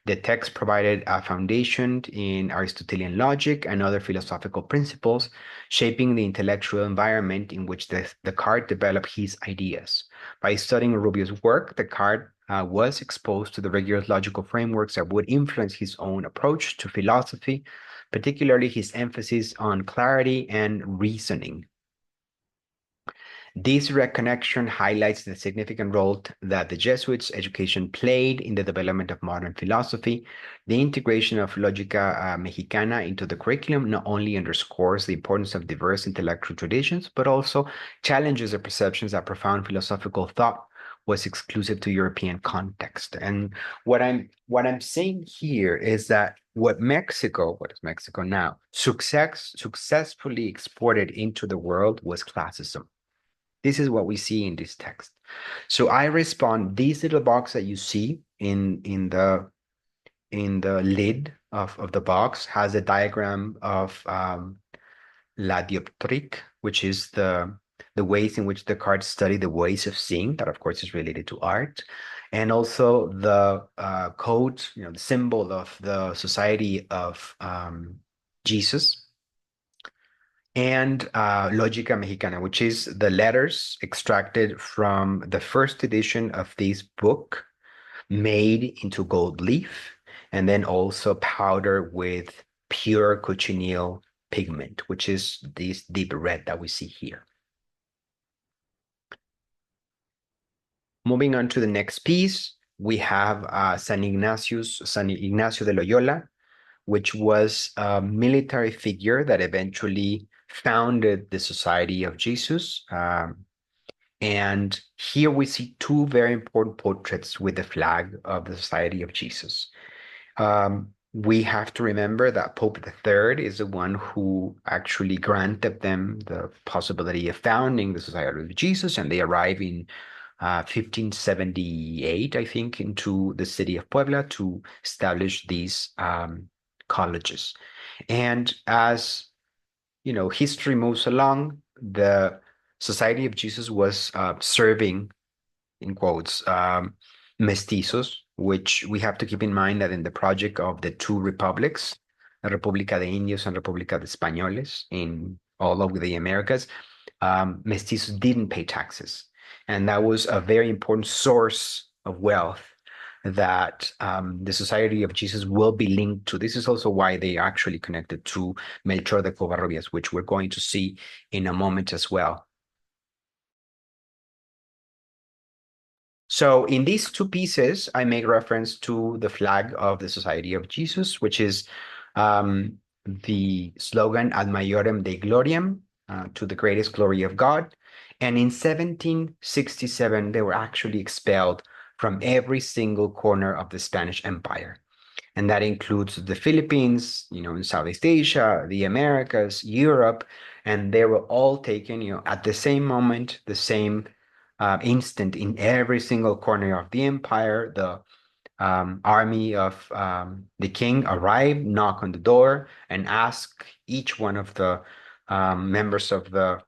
Speaker 1: The text provided a foundation in Aristotelian logic and other philosophical principles, shaping the intellectual environment in which Descartes developed his ideas. By studying Rubio's work, Descartes was exposed to the rigorous logical frameworks that would influence his own approach to philosophy, particularly his emphasis on clarity and reasoning. This reconnection highlights the significant role that the Jesuits' education played in the development of modern philosophy. The integration of Lógica Mexicana into the curriculum not only underscores the importance of diverse intellectual traditions, but also challenges the perceptions that profound philosophical thought was exclusive to European context. And what I'm saying here is that what is Mexico now, successfully exported into the world was classism. This is what we see in this text. So I respond, this little box that you see in the lid of the box has a diagram of la dioptrique, which is the ways in which Descartes studied the ways of seeing, that of course is related to art, and also the code, the symbol of the Society of Jesus, and Lógica Mexicana, which is the letters extracted from the first edition of this book, made into gold leaf, and then also powdered with pure cochineal pigment, which is this deep red that we see here. Moving on to the next piece, we have San Ignacio de Loyola, which was a military figure that eventually founded the Society of Jesus. And here we see two very important portraits with the flag of the Society of Jesus. We have to remember that Pope III is the one who actually granted them the possibility of founding the Society of Jesus, and they arrive in 1578, I think, into the city of Puebla to establish these colleges. And as history moves along, the Society of Jesus was serving, in quotes, mestizos, which we have to keep in mind that in the project of the two republics, la República de Indios and República de Españoles in all over the Americas, mestizos didn't pay taxes. And that was a very important source of wealth that the Society of Jesus will be linked to. This is also why they are actually connected to Melchor de Covarrubias, which we're going to see in a moment as well. So in these two pieces, I make reference to the flag of the Society of Jesus, which is the slogan Ad Maiorem Dei Gloriam, to the greatest glory of God. And in 1767, they were actually expelled from every single corner of the Spanish Empire. And that includes the Philippines, in Southeast Asia, the Americas, Europe, and they were all taken, at the same moment, the same instant in every single corner of the empire. The army of the king arrived, knock on the door, and ask each one of the members of the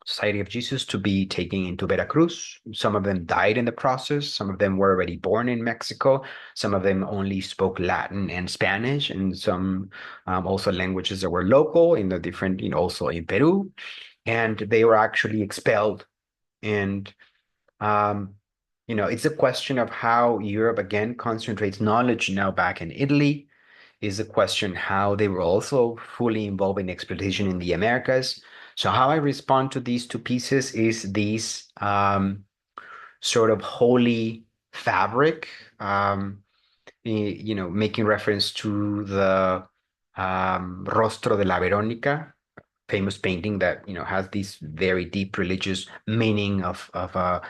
Speaker 1: Society of Jesus to be taken into Veracruz. Some of them died in the process. Some of them were already born in Mexico. Some of them only spoke Latin and Spanish, and some also languages that were local in the different, also in Peru. And they were actually expelled. And it's a question of how Europe again concentrates knowledge now back in Italy. Is a question how they were also fully involved in exploitation in the Americas. So how I respond to these two pieces is these sort of holy fabric, making reference to the Rostro de la Verónica, famous painting that has this very deep religious meaning of a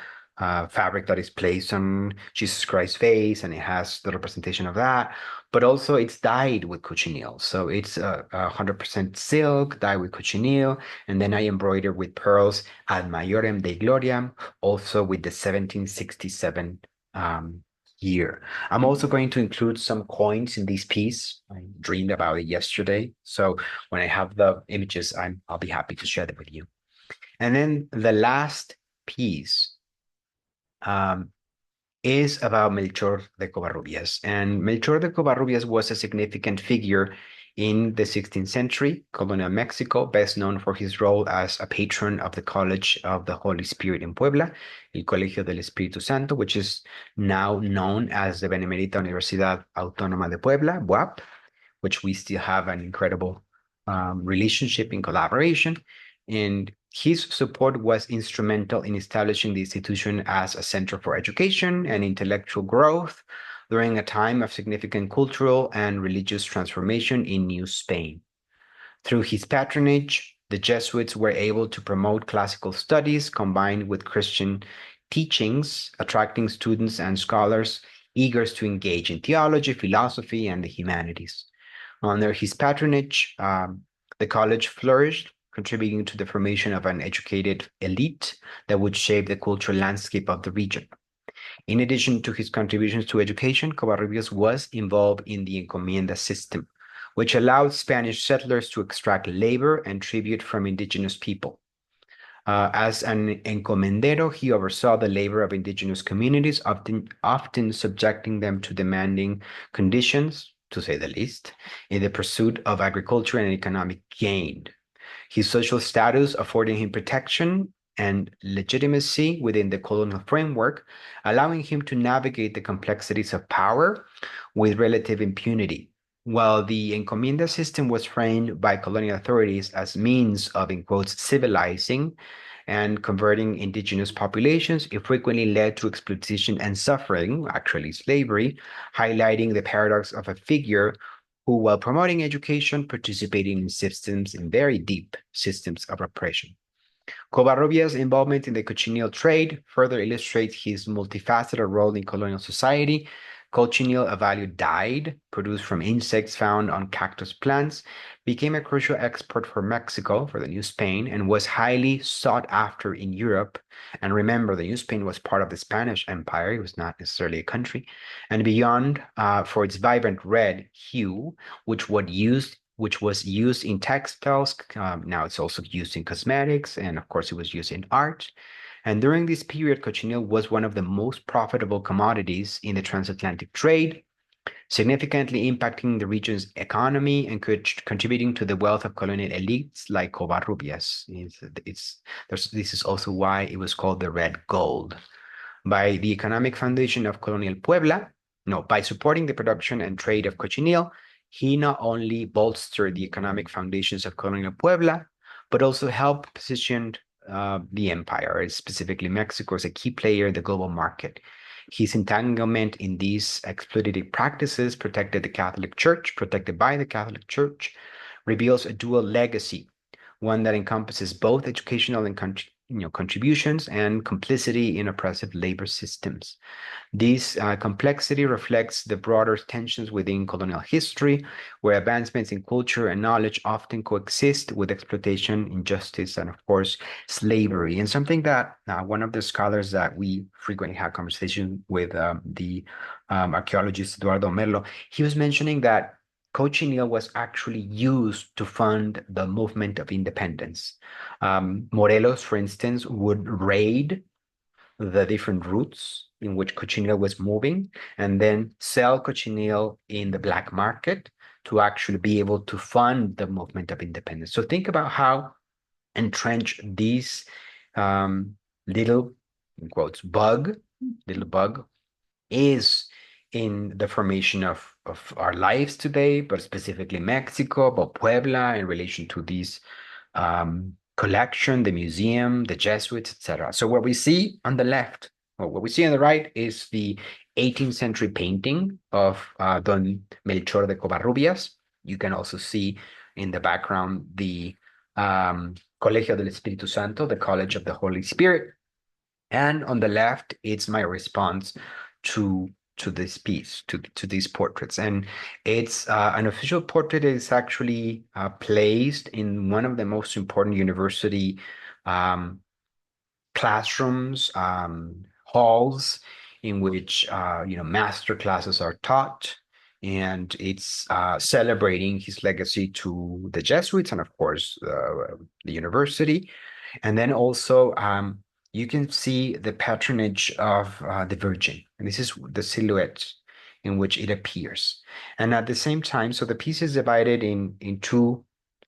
Speaker 1: fabric that is placed on Jesus Christ's face, and it has the representation of that. But also, it's dyed with cochineal, so it's 100% silk dyed with cochineal, and then I embroider with pearls Ad Maiorem Dei Gloriam, also with the 1767 year. I'm also going to include some coins in this piece. I dreamed about it yesterday, so when I have the images, I'll be happy to share them with you. And then the last piece is about Melchor de Covarrubias. And Melchor de Covarrubias was a significant figure in the 16th century, colonial Mexico, best known for his role as a patron of the College of the Holy Spirit in Puebla, el Colegio del Espíritu Santo, which is now known as the Benemérita Universidad Autónoma de Puebla, BUAP, which we still have an incredible relationship in collaboration. And his support was instrumental in establishing the institution as a center for education and intellectual growth during a time of significant cultural and religious transformation in New Spain. Through his patronage, the Jesuits were able to promote classical studies combined with Christian teachings, attracting students and scholars eager to engage in theology, philosophy, and the humanities. Under his patronage, the college flourished, contributing to the formation of an educated elite that would shape the cultural landscape of the region. In addition to his contributions to education, Covarrubias was involved in the encomienda system, which allowed Spanish settlers to extract labor and tribute from indigenous people. As an encomendero, he oversaw the labor of indigenous communities, often subjecting them to demanding conditions, to say the least, in the pursuit of agriculture and economic gain. His social status affording him protection and legitimacy within the colonial framework, allowing him to navigate the complexities of power with relative impunity. While the encomienda system was framed by colonial authorities as means of, in quotes, civilizing and converting indigenous populations, it frequently led to exploitation and suffering, actually slavery, highlighting the paradox of a figure who, while promoting education, participating in very deep systems of oppression. Covarrubias' involvement in the cochineal trade further illustrates his multifaceted role in colonial society. Cochineal, a value dyed produced from insects found on cactus plants, became a crucial export for Mexico, for the New Spain, and was highly sought after in Europe. And remember, the New Spain was part of the Spanish Empire. It was not necessarily a country. And beyond, for its vibrant red hue, which was used in textiles. Now it's also used in cosmetics, and of course, it was used in art. And during this period, cochineal was one of the most profitable commodities in the transatlantic trade, significantly impacting the region's economy and contributing to the wealth of colonial elites like Covarrubias. This is also why it was called the red gold. By the Economic Foundation of Colonial Puebla, no, by supporting the production and trade of cochineal, he not only bolstered the economic foundations of Colonial Puebla, but also helped position the empire, specifically Mexico, as a key player in the global market. His entanglement in these exploitative practices protected by the Catholic Church, reveals a dual legacy, one that encompasses both educational and contributions and complicity in oppressive labor systems. This complexity reflects the broader tensions within colonial history, where advancements in culture and knowledge often coexist with exploitation, injustice, and of course, slavery. And something that one of the scholars that we frequently have conversation with, the archaeologist Eduardo Merlo, he was mentioning that cochineal was actually used to fund the movement of independence. Morelos, for instance, would raid the different routes in which cochineal was moving and then sell cochineal in the black market to actually be able to fund the movement of independence. So think about how entrenched these little, in quotes, little bug is in the formation of our lives today, but specifically Mexico, but Puebla in relation to these collection, the museum, the Jesuits, etc. So what we see on the left, or what we see on the right, is the 18th century painting of Don Melchor de Covarrubias. You can also see in the background the Colegio del Espíritu Santo, the College of the Holy Spirit. And on the left, it's my response to this piece, to these portraits. And it's an official portrait is actually placed in one of the most important university classrooms, halls in which master classes are taught. And it's celebrating his legacy to the Jesuits and, of course, the university. And then also, you can see the patronage of the Virgin. And this is the silhouette in which it appears. And at the same time, so the piece is divided in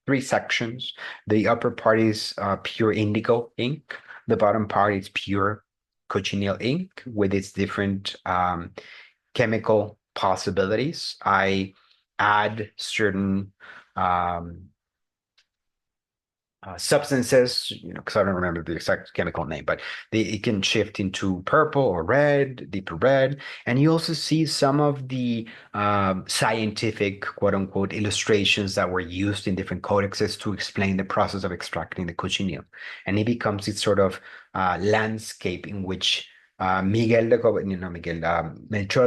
Speaker 1: three sections. The upper part is pure indigo ink. The bottom part is pure cochineal ink with its different chemical possibilities. I add certain substances, because I don't remember the exact chemical name, but it can shift into purple or red, deeper red. And you also see some of the scientific, quote unquote, illustrations that were used in different codexes to explain the process of extracting the cochineal. And it becomes its sort of landscape in which Melchor de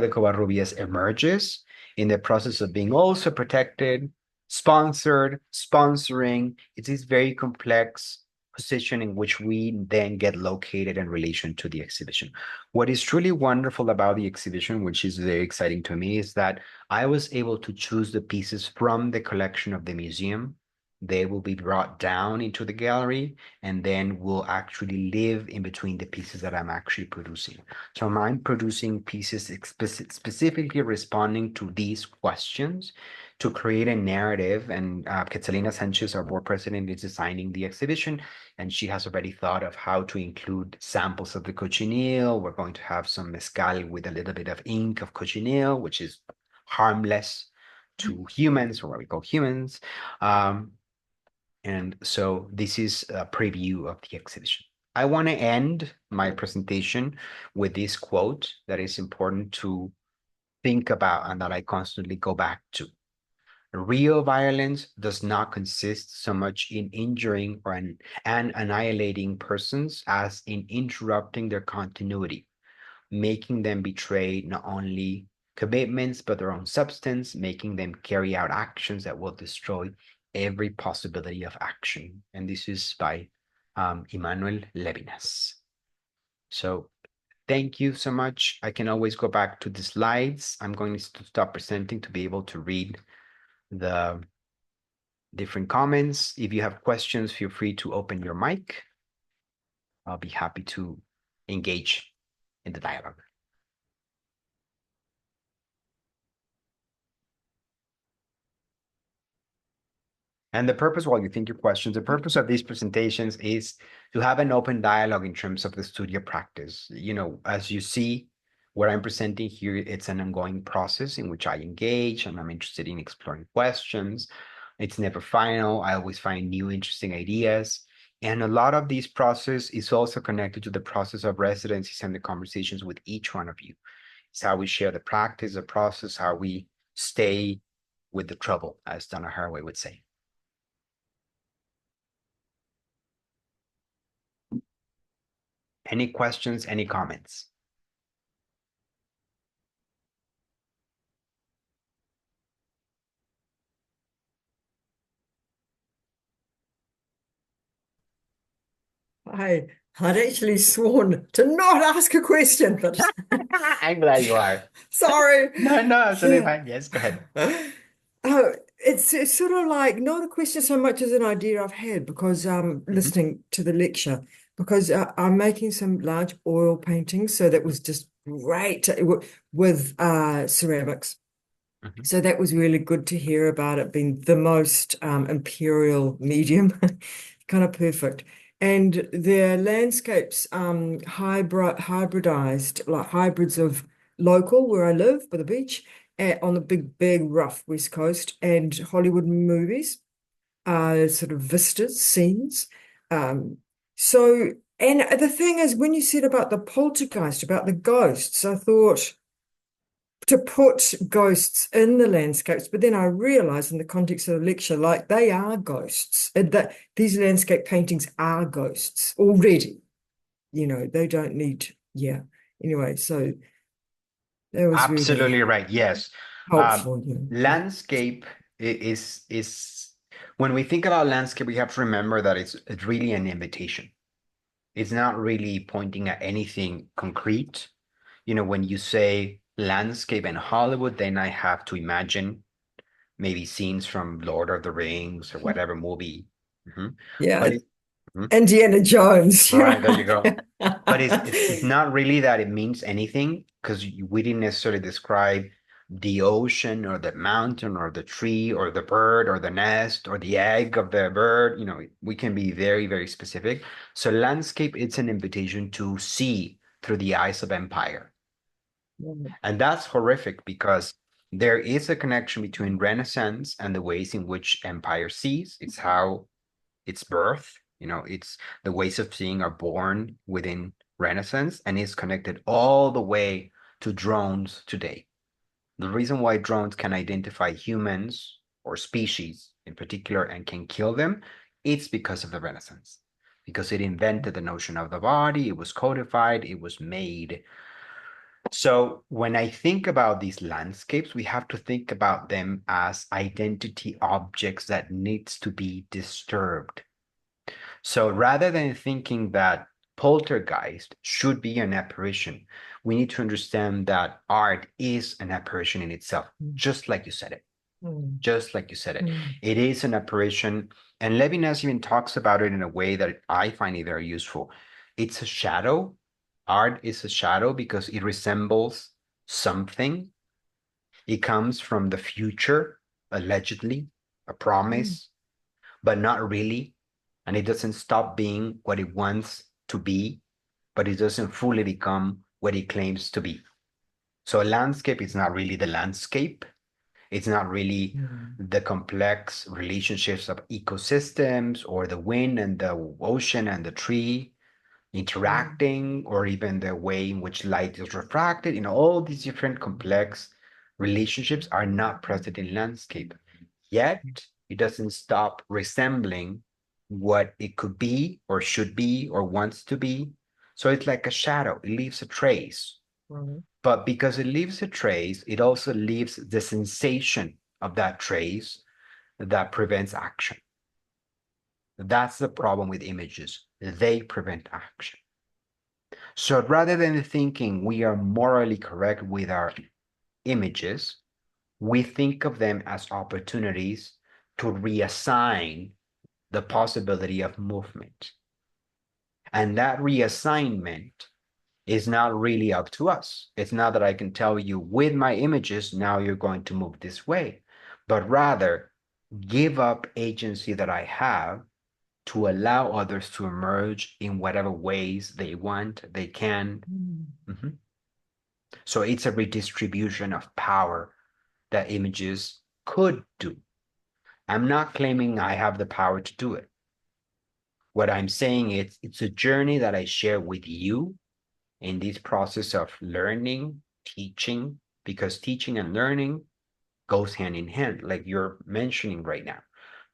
Speaker 1: Covarrubias emerges in the process of being also protected, sponsoring. It's this very complex position in which we then get located in relation to the exhibition. What is truly wonderful about the exhibition, which is very exciting to me, is that I was able to choose the pieces from the collection of the museum. They will be brought down into the gallery and then will actually live in between the pieces that I'm actually producing. So I'm producing pieces specifically responding to these questions to create a narrative. And Quetzalina Sanchez, our board president, is designing the exhibition, and she has already thought of how to include samples of the cochineal. We're going to have some mezcal with a little bit of ink of cochineal, which is harmless to humans, or what we call humans. And so this is a preview of the exhibition. I want to end my presentation with this quote that is important to think about and that I constantly go back to. Real violence does not consist so much in injuring and annihilating persons as in interrupting their continuity, making them betray not only commitments but their own substance, making them carry out actions that will destroy every possibility of action. And this is by Emmanuel Levinas. So thank you so much. I can always go back to the slides. I'm going to stop presenting to be able to read the different comments. If you have questions, feel free to open your mic. I'll be happy to engage in the dialogue. And the purpose, while you think your questions, the purpose of these presentations is to have an open dialogue in terms of the studio practice. You know, as you see, what I'm presenting here, it's an ongoing process in which I engage and I'm interested in exploring questions. It's never final. I always find new interesting ideas. And a lot of this process is also connected to the process of residencies and the conversations with each one of you. It's how we share the practice, the process, how we stay with the trouble, as Donna Haraway would say. Any questions, any comments?
Speaker 2: I had actually sworn to not ask a question, but
Speaker 1: I'm glad you are.
Speaker 2: sorry.
Speaker 1: No, absolutely fine. Yes, go ahead.
Speaker 2: Oh, it's sort of like not a question so much as an idea I've had because
Speaker 1: Mhm,
Speaker 2: listening to the lecture because I'm making some large oil paintings, so that was just great with ceramics.
Speaker 1: mhm.
Speaker 2: So that was really good to hear about it being the most imperial medium, kind of perfect. And their landscapes hybridized, like hybrids of local where I live by the beach, on the big, rough West Coast, and Hollywood movies, sort of vistas, scenes. Um, so, and the thing is, when you said about the poltergeist, about the ghosts, I thought to put ghosts in the landscapes, but then I realized in the context of the lecture, like they are ghosts, and that these landscape paintings are ghosts already. They don't need, yeah. Anyway, so that was really
Speaker 1: Absolutely right. Yes.
Speaker 2: helpful.
Speaker 1: Landscape is when we think about landscape, we have to remember that it's really an invitation. It's not really pointing at anything concrete. You know, when you say landscape in Hollywood, then I have to imagine maybe scenes from Lord of the Rings or whatever movie. Mhm.
Speaker 2: Yeah,
Speaker 1: But it, mhm.
Speaker 2: Indiana Jones.
Speaker 1: Right, there you go. But it's not really that it means anything because we didn't necessarily describe the ocean or the mountain or the tree or the bird or the nest or the egg of the bird. You know, we can be very, very specific. So landscape, it's an invitation to see through the eyes of empire. And that's horrific because there is a connection between Renaissance and the ways in which empire sees. It's how its birth, you know, it's the ways of seeing are born within Renaissance and is connected all the way to drones today. The reason why drones can identify humans or species in particular and can kill them, it's because of the Renaissance. Because it invented the notion of the body, it was codified, it was made. So when I think about these landscapes, we have to think about them as identity objects that needs to be disturbed. So rather than thinking that poltergeist should be an apparition, we need to understand that art is an apparition in itself, just like you said it.
Speaker 2: Mm,
Speaker 1: Just like you said it.
Speaker 2: mm,
Speaker 1: It is an apparition. And Levinas even talks about it in a way that I find it very useful. It's a shadow. Art is a shadow because it resembles something. It comes from the future, allegedly, a
Speaker 2: mm,
Speaker 1: promise, but not really. And it doesn't stop being what it wants to be, but it doesn't fully become what it claims to be. So a landscape is not really the landscape. It's not really
Speaker 2: mm,
Speaker 1: the complex relationships of ecosystems or the wind and the ocean and the tree
Speaker 2: mm,
Speaker 1: interacting, or even the way in which light is refracted. You know, all these different complex relationships are not present in landscape. yet it doesn't stop resembling what it could be or should be or wants to be. So it's like a shadow, it leaves a trace.
Speaker 2: Right.
Speaker 1: But because it leaves a trace, it also leaves the sensation of that trace that prevents action. That's the problem with images. They prevent action. So rather than thinking we are morally correct with our images, we think of them as opportunities to reassign the possibility of movement. And that reassignment is not really up to us. It's not that I can tell you with my images, now you're going to move this way, but rather give up agency that I have to allow others to emerge in whatever ways they want, they can. Mhm. So it's a redistribution of power that images could do. I'm not claiming I have the power to do it. What I'm saying is it's a journey that I share with you in this process of learning, teaching, because teaching and learning goes hand in hand, like you're mentioning right now.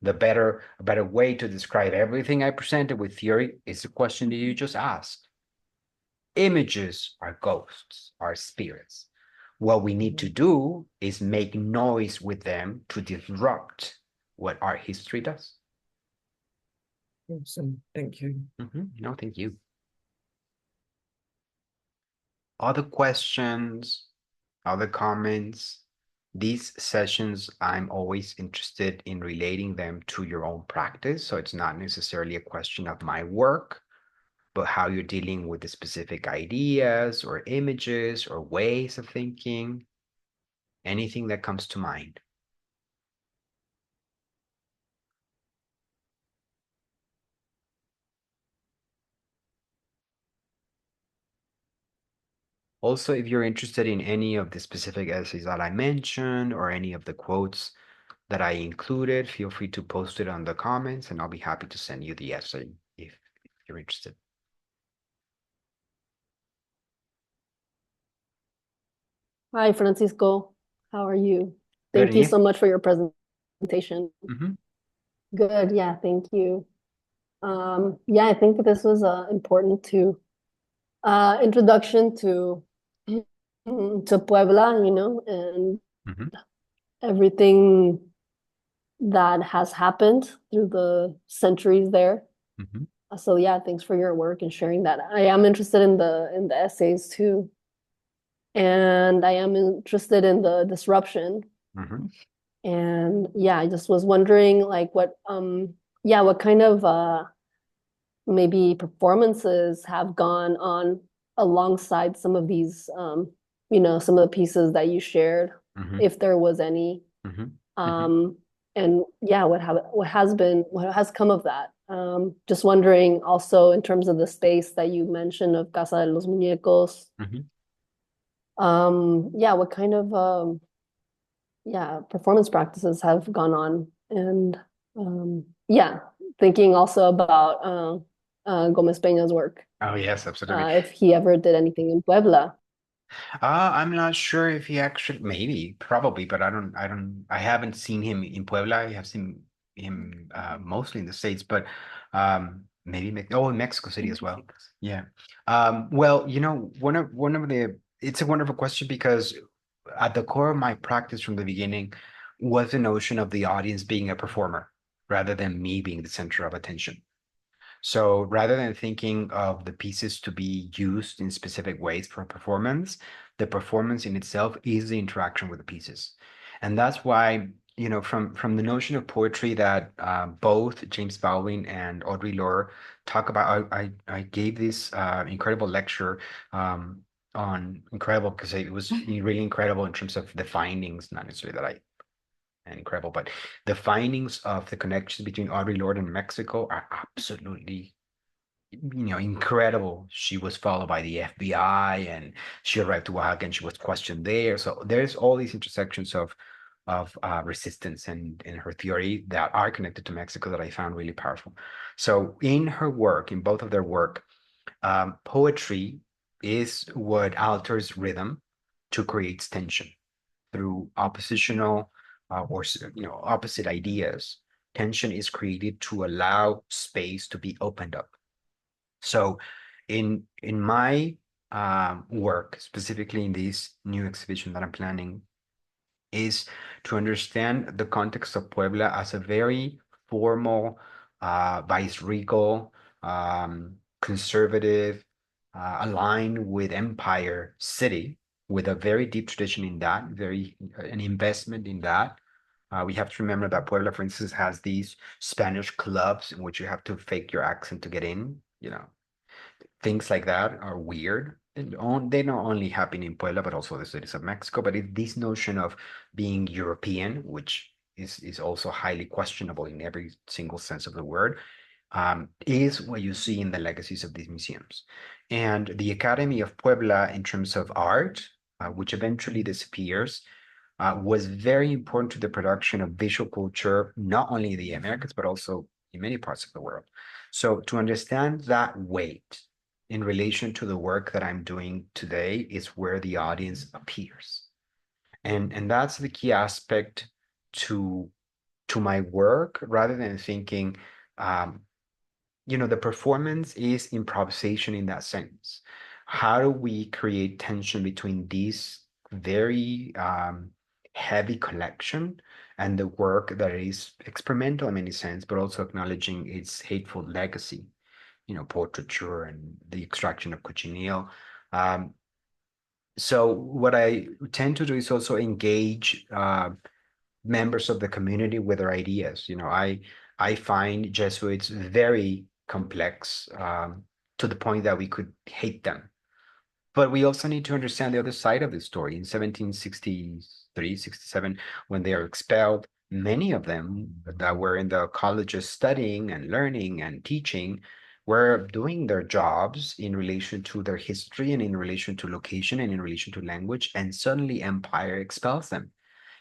Speaker 1: A better way to describe everything I presented with theory is the question that you just asked. Images are ghosts, are spirits. What we need to do is make noise with them to disrupt what art history does.
Speaker 2: Awesome. Thank you.
Speaker 1: No, thank you. Other questions, other comments? These sessions, I'm always interested in relating them to your own practice. So it's not necessarily a question of my work, but how you're dealing with the specific ideas or images or ways of thinking, anything that comes to mind. Also, if you're interested in any of the specific essays that I mentioned or any of the quotes that I included, feel free to post it on the comments and I'll be happy to send you the essay if you're interested.
Speaker 3: Hi, Francisco. How are you?
Speaker 1: Good,
Speaker 3: Thank
Speaker 1: and
Speaker 3: you
Speaker 1: you?
Speaker 3: so much for your presentation.
Speaker 1: Mm-hmm.
Speaker 3: Good. Yeah, thank you. Yeah, I think this was important to introduction to Puebla, and
Speaker 1: Mm-hmm.
Speaker 3: everything that has happened through the centuries there.
Speaker 1: Mm-hmm.
Speaker 3: So yeah, thanks for your work and sharing that. I am interested in the essays too, and I am interested in the disruption.
Speaker 1: Mm-hmm.
Speaker 3: And yeah, I just was wondering like what kind of maybe performances have gone on alongside some of these some of the pieces that you shared,
Speaker 1: Mm-hmm.
Speaker 3: if there was any.
Speaker 1: Mm-hmm. Mm-hmm.
Speaker 3: And yeah, what has come of that? Just wondering also in terms of the space that you mentioned of Casa de los Muñecos.
Speaker 1: Mm-hmm.
Speaker 3: Yeah, what kind of performance practices have gone on. And yeah, thinking also about Gomez Peña's work,
Speaker 1: Oh, yes, absolutely.
Speaker 3: if he ever did anything in Puebla.
Speaker 1: I'm not sure if he actually, maybe, probably, but I haven't seen him in Puebla. I have seen him mostly in the States, but maybe, in Mexico City as well. Yeah. Well, it's a wonderful question because at the core of my practice from the beginning was the notion of the audience being a performer rather than me being the center of attention. So rather than thinking of the pieces to be used in specific ways for performance, the performance in itself is the interaction with the pieces. And that's why, from the notion of poetry that both James Baldwin and Audre Lorde talk about, I gave this incredible lecture on incredible because it was really incredible in terms of the findings, not necessarily that I incredible, but the findings of the connections between Audre Lorde and Mexico are absolutely incredible. She was followed by the FBI and she arrived to Oaxaca and she was questioned there. So there's all these intersections of resistance and in her theory that are connected to Mexico that I found really powerful. So in her work, in both of their work, poetry is what alters rhythm to create tension through oppositional or opposite ideas, tension is created to allow space to be opened up. So in my work, specifically in this new exhibition that I'm planning, is to understand the context of Puebla as a very formal, viceregal, conservative, aligned with empire city, with a very deep tradition in that, an investment in that. We have to remember that Puebla, for instance, has these Spanish clubs in which you have to fake your accent to get in. Things like that are weird. They not only happen in Puebla, but also the cities of Mexico. But this notion of being European, which is also highly questionable in every single sense of the word, is what you see in the legacies of these museums. And the Academy of Puebla, in terms of art, which eventually disappears, was very important to the production of visual culture, not only in the Americas, but also in many parts of the world. So to understand that weight in relation to the work that I'm doing today is where the audience appears. And that's the key aspect to my work, rather than thinking, the performance is improvisation in that sense. How do we create tension between these very heavy collection and the work that is experimental in many sense, but also acknowledging its hateful legacy, portraiture and the extraction of cochineal. So what I tend to do is also engage members of the community with their ideas. I find Jesuits very complex, to the point that we could hate them. But we also need to understand the other side of the story. In 1763, 67, when they are expelled, many of them that were in the colleges studying and learning and teaching were doing their jobs in relation to their history and in relation to location and in relation to language, and suddenly empire expels them.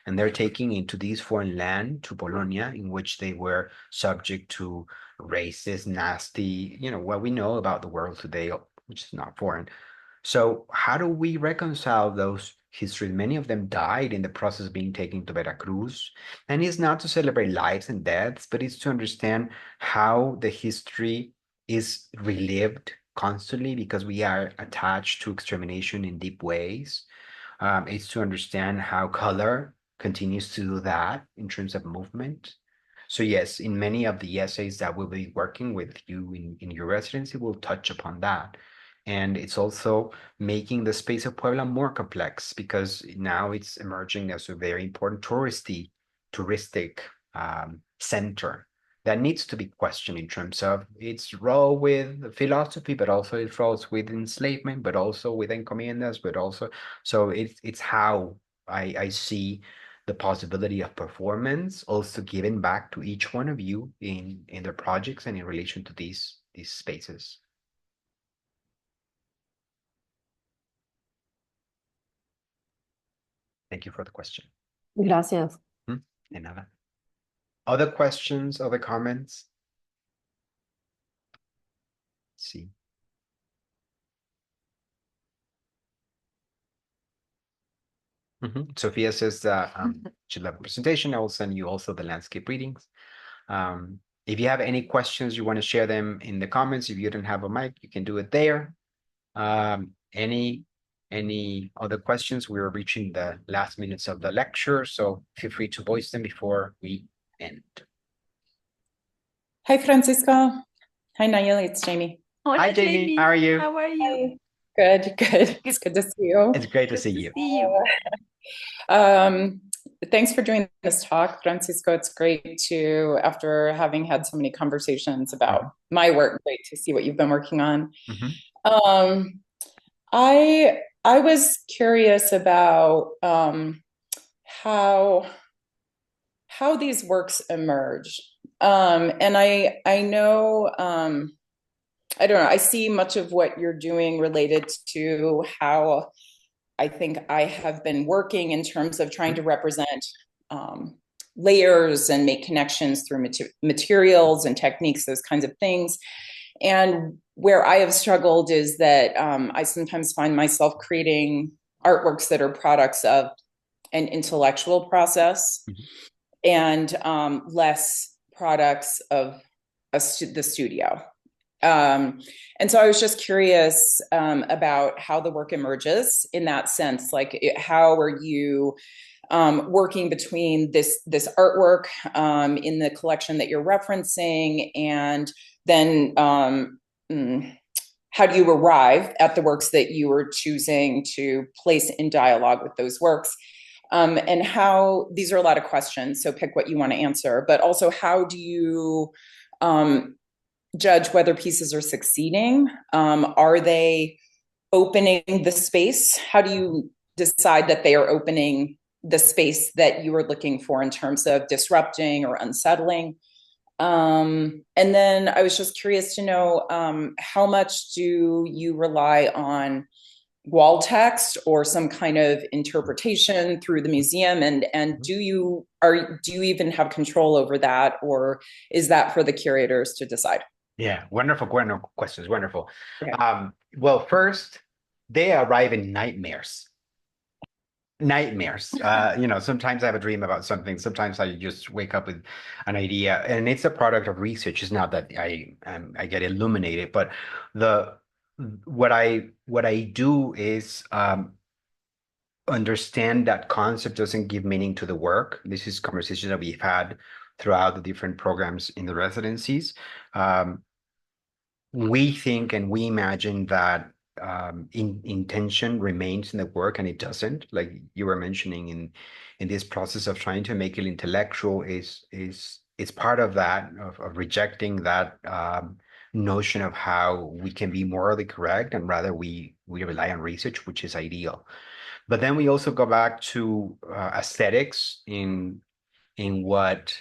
Speaker 1: And they're taking into this foreign land, to Polonia, in which they were subject to racist, nasty, what we know about the world today, which is not foreign. So how do we reconcile those histories? Many of them died in the process of being taken to Veracruz. And it's not to celebrate lives and deaths, but it's to understand how the history is relived constantly because we are attached to extermination in deep ways. It's to understand how color continues to do that in terms of movement. So yes, in many of the essays that we'll be working with you in your residency, we'll touch upon that. And it's also making the space of Puebla more complex because now it's emerging as a very important touristic center that needs to be questioned in terms of its role with philosophy, but also its roles with enslavement, but also with encomiendas, but also, so it's how I see the possibility of performance also given back to each one of you in their projects and in relation to these spaces. Thank you for the question.
Speaker 3: Gracias.
Speaker 1: De nada. Other questions, other comments? Let's see. Sophia says that she'd love a presentation. I will send you also the landscape readings. If you have any questions, you want to share them in the comments. If you don't have a mic, you can do it there. Any other questions? We're reaching the last minutes of the lecture, so feel free to voice them before we end.
Speaker 4: Hi, Francisco. Hi, Nayeli. It's Jamie.
Speaker 5: Hola,
Speaker 1: Hi, Jamie. How are you?
Speaker 5: How are you?
Speaker 4: Good. It's good to see you.
Speaker 1: It's great to
Speaker 5: Good
Speaker 1: see
Speaker 5: to
Speaker 1: you.
Speaker 5: see you.
Speaker 4: Thanks for doing this talk, Francisco. It's great to, after having had so many conversations about my work, great to see what you've been working on. I was curious about how these works emerge. And I know, I don't know, I see much of what you're doing related to how I think I have been working in terms of trying to represent layers and make connections through materials and techniques, those kinds of things. And where I have struggled is that I sometimes find myself creating artworks that are products of an intellectual process, and less products of the studio. And so I was just curious about how the work emerges in that sense. Like, how are you working between this artwork in the collection that you're referencing, and then how do you arrive at the works that you were choosing to place in dialogue with those works? And how, these are a lot of questions, so pick what you want to answer, but also how do you judge whether pieces are succeeding? Are they opening the space? How do you decide that they are opening the space that you are looking for in terms of disrupting or unsettling? And then I was just curious to know, how much do you rely on wall text or some kind of interpretation through the museum, and do you even have control over that, or is that for the curators to decide?
Speaker 1: Yeah, wonderful questions. Wonderful.
Speaker 4: Okay.
Speaker 1: Well, first, they arrive in nightmares. Sometimes I have a dream about something. Sometimes I just wake up with an idea, and it's a product of research. It's not that I get illuminated, but what I do is understand that concept doesn't give meaning to the work. This is conversations that we've had throughout the different programs in the residencies. We think and we imagine that intention remains in the work, and it doesn't. Like you were mentioning, in this process of trying to make it intellectual is part of that, of rejecting that notion of how we can be morally correct, and rather we rely on research, which is ideal. But then we also go back to aesthetics in what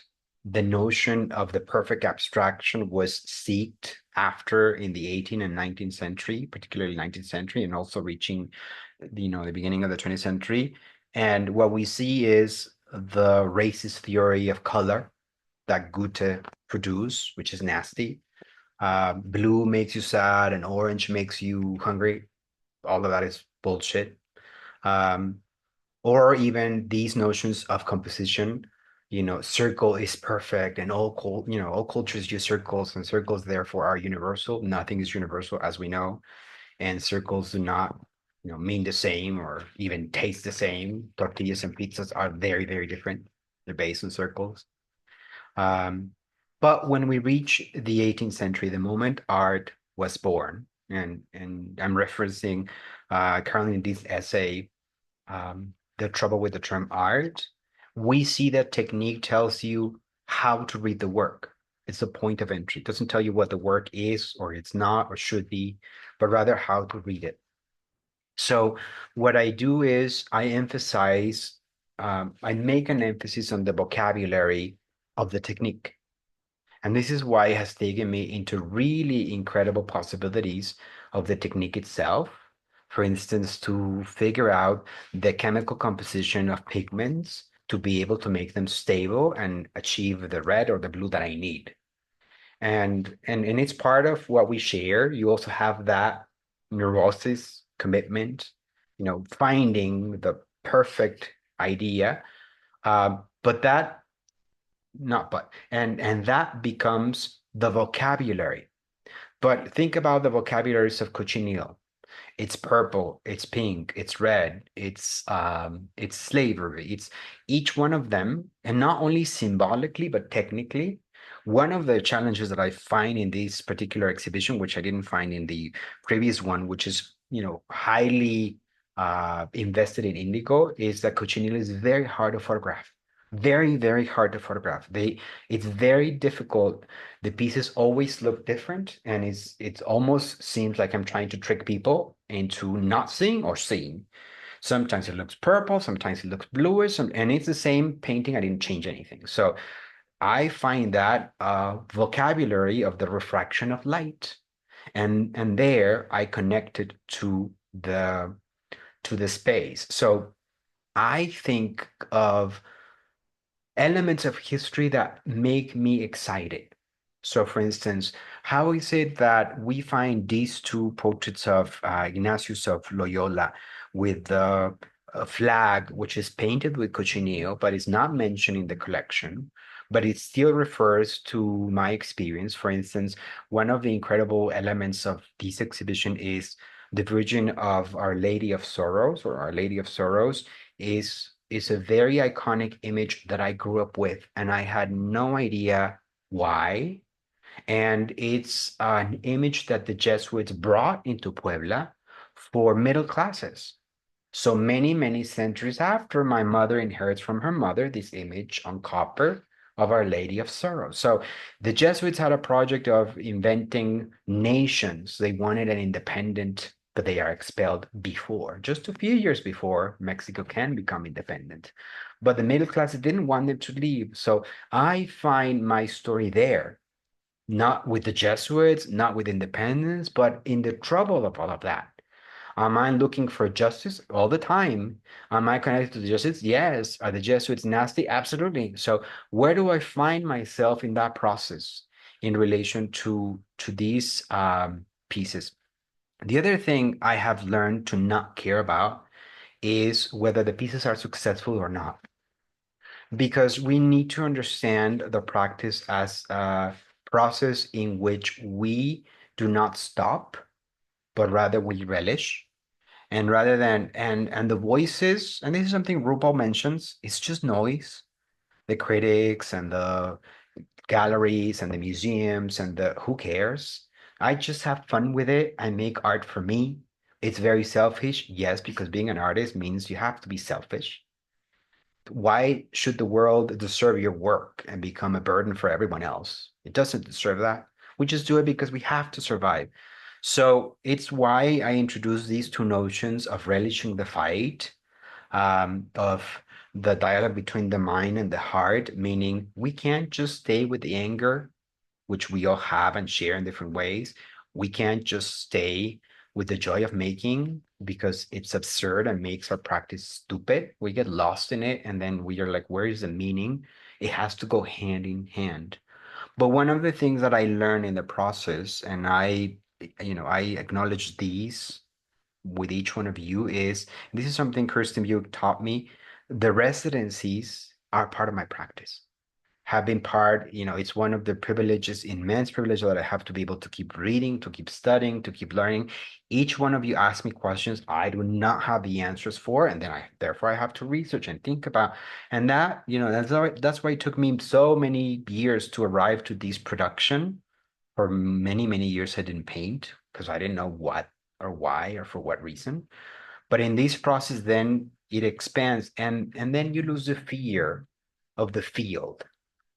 Speaker 1: the notion of the perfect abstraction was sought after in the 18th and 19th century, particularly 19th century, and also reaching, the beginning of the 20th century. And what we see is the racist theory of color that Goethe produced, which is nasty. Blue makes you sad and orange makes you hungry. All of that is bullshit. Or even these notions of composition, circle is perfect, and all cultures use circles, and circles therefore are universal. Nothing is universal, as we know, and circles do not, mean the same or even taste the same. Tortillas and pizzas are very, very different. They're based on circles. But when we reach the 18th century, the moment art was born, and I'm referencing Caroline Dean's essay, The Trouble with the Term Art, we see that technique tells you how to read the work. It's the point of entry. It doesn't tell you what the work is or it's not or should be, but rather how to read it. So what I do is I make an emphasis on the vocabulary of the technique. And this is why it has taken me into really incredible possibilities of the technique itself. For instance, to figure out the chemical composition of pigments to be able to make them stable and achieve the red or the blue that I need. And it's part of what we share. You also have that neurosis commitment, finding the perfect idea. But that not but and that becomes the vocabulary. But think about the vocabularies of cochineal. It's purple, it's pink, it's red, it's slavery. It's each one of them, and not only symbolically but technically. One of the challenges that I find in this particular exhibition, which I didn't find in the previous one, which is highly invested in indigo, is that cochineal is very hard to photograph. Very, very hard to photograph. It's very difficult. The pieces always look different, and it almost seems like I'm trying to trick people into not seeing or seeing. Sometimes it looks purple, sometimes it looks bluish, and it's the same painting. I didn't change anything. So I find that vocabulary of the refraction of light, and there I connected to the space. So I think of elements of history that make me excited. So, for instance, how is it that we find these two portraits of Ignatius of Loyola with the a flag which is painted with cochineal, but is not mentioned in the collection, but it still refers to my experience. For instance, one of the incredible elements of this exhibition is the Virgin of Our Lady of Sorrows, or Our Lady of Sorrows, is a very iconic image that I grew up with, and I had no idea why. And it's an image that the Jesuits brought into Puebla for middle classes. So many, many centuries after, my mother inherits from her mother this image on copper of Our Lady of Sorrow. So the Jesuits had a project of inventing nations. They wanted an independent, but they are expelled before, just a few years before Mexico can become independent. But the middle class didn't want them to leave. So I find my story there, not with the Jesuits, not with independence, but in the trouble of all of that. Am I looking for justice all the time? Am I connected to the Jesuits? Yes. Are the Jesuits nasty? Absolutely. So where do I find myself in that process in relation to these pieces? The other thing I have learned to not care about is whether the pieces are successful or not, because we need to understand the practice as a process in which we do not stop, but rather we relish. And rather than and the voices, and this is something RuPaul mentions, it's just noise. The critics and the galleries and the museums and the who cares? I just have fun with it. I make art for me. It's very selfish, yes, because being an artist means you have to be selfish. Why should the world deserve your work and become a burden for everyone else? It doesn't deserve that. We just do it because we have to survive. So it's why I introduced these two notions of relishing the fight, of the dialogue between the mind and the heart, meaning we can't just stay with the anger, which we all have and share in different ways. We can't just stay with the joy of making because it's absurd and makes our practice stupid. We get lost in it and then we are like, where is the meaning? It has to go hand in hand. But one of the things that I learned in the process, and I acknowledge these with each one of you, is this is something Kirsten Buick taught me. The residencies are part of my practice, have been part, it's one of the privileges, immense privilege, that I have to be able to keep reading, to keep studying, to keep learning. Each one of you ask me questions I do not have the answers for, and then therefore I have to research and think about. And that's why it took me so many years to arrive to this production. For many, many years I didn't paint because I didn't know what or why or for what reason. But in this process, then it expands, and then you lose the fear of the field,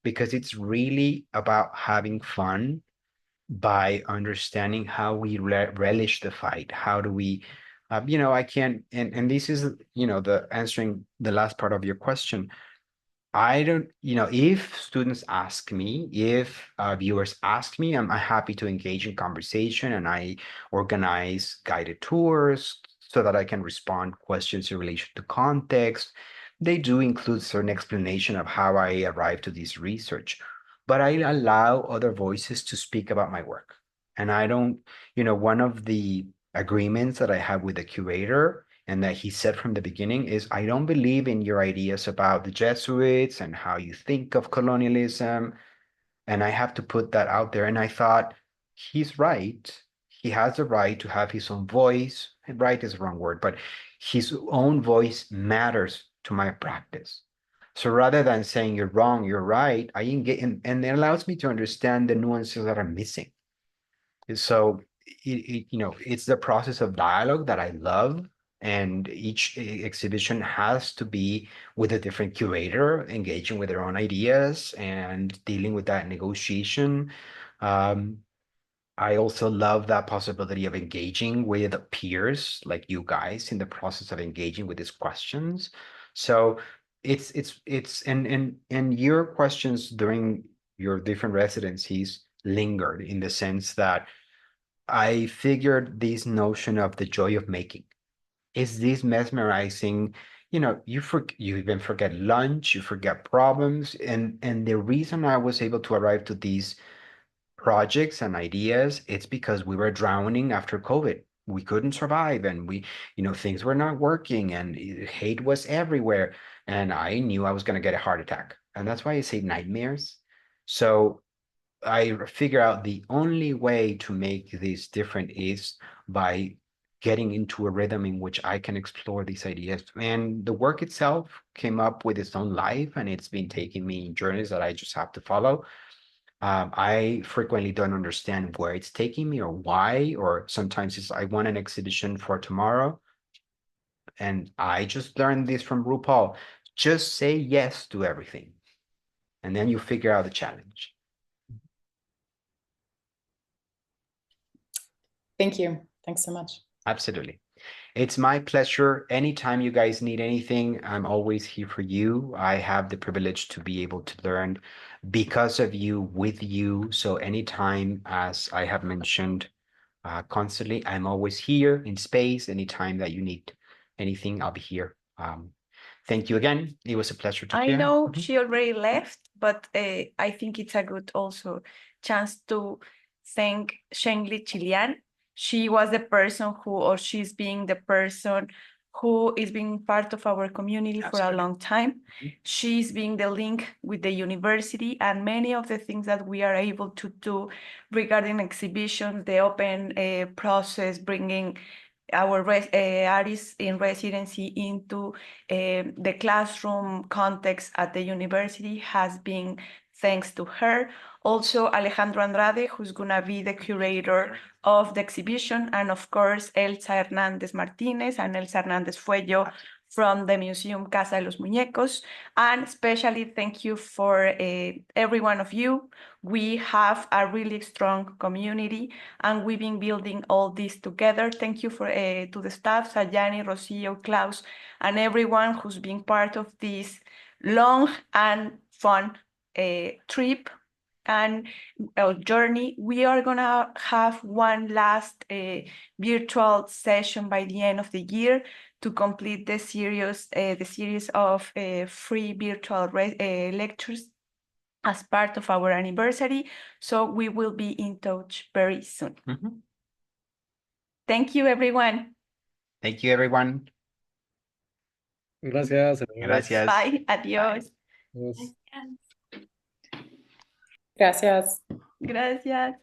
Speaker 1: because it's really about having fun by understanding how we relish the fight. How do we, I can't, and this is, the answering the last part of your question. I don't, if students ask me, if viewers ask me, I'm happy to engage in conversation, and I organize guided tours so that I can respond questions in relation to context. They do include certain explanation of how I arrived to this research, but I allow other voices to speak about my work. And I don't, one of the agreements that I have with the curator, and that he said from the beginning, is I don't believe in your ideas about the Jesuits and how you think of colonialism. And I have to put that out there. And I thought, he's right. He has the right to have his own voice. Right is the wrong word, but his own voice matters to my practice. So rather than saying you're wrong, you're right, I engage, and it allows me to understand the nuances that are missing. So it's the process of dialogue that I love, and each exhibition has to be with a different curator, engaging with their own ideas and dealing with that negotiation. Um, I also love that possibility of engaging with peers like you guys in the process of engaging with these questions. So it's and your questions during your different residencies lingered in the sense that I figured this notion of the joy of making. Is this mesmerizing? You even forget lunch, you forget problems. And the reason I was able to arrive to these projects and ideas, it's because we were drowning after COVID. we couldn't survive, and things were not working, and hate was everywhere, and I knew I was going to get a heart attack. And that's why I say nightmares. So I figure out the only way to make this different is by getting into a rhythm in which I can explore these ideas. And the work itself came up with its own life, and it's been taking me in journeys that I just have to follow. I frequently don't understand where it's taking me or why, or sometimes it's I want an exhibition for tomorrow. And I just learned this from RuPaul. Just say yes to everything, and then you figure out the challenge.
Speaker 4: Thank you. Thanks so much.
Speaker 1: Absolutely. It's my pleasure. Anytime you guys need anything, I'm always here for you. I have the privilege to be able to learn because of you, with you. So anytime, as I have mentioned constantly, I'm always here in space. Anytime that you need anything, I'll be here. Thank you again. It was a pleasure to
Speaker 5: I
Speaker 1: hear.
Speaker 5: know she already left, but I think it's a good also chance to thank Shengli Chilian. She was the person who, or she's being the person who is being part of our community for a long time. She's being the link with the university, and many of the things that we are able to do regarding exhibitions, the open process, bringing our artists in residency into the classroom context at the university has been thanks to her. Also, Alejandro Andrade, who's going to be the curator of the exhibition, and of course, Elsa Hernandez Martinez and Elsa Hernandez Fuello from the Museum Casa de los Muñecos. And especially thank you for every one of you. We have a really strong community, and we've been building all this together. Thank you to the staff, Sayani, Rocio, Klaus, and everyone who's been part of this long and fun trip and journey. We are gonna have one last virtual session by the end of the year to complete the series of free virtual lectures as part of our anniversary. So we will be in touch very soon. Thank you, everyone.
Speaker 1: Thank you, everyone.
Speaker 6: Gracias.
Speaker 1: Gracias.
Speaker 5: Bye. Adiós.
Speaker 6: Adiós.
Speaker 4: Gracias.
Speaker 5: Gracias.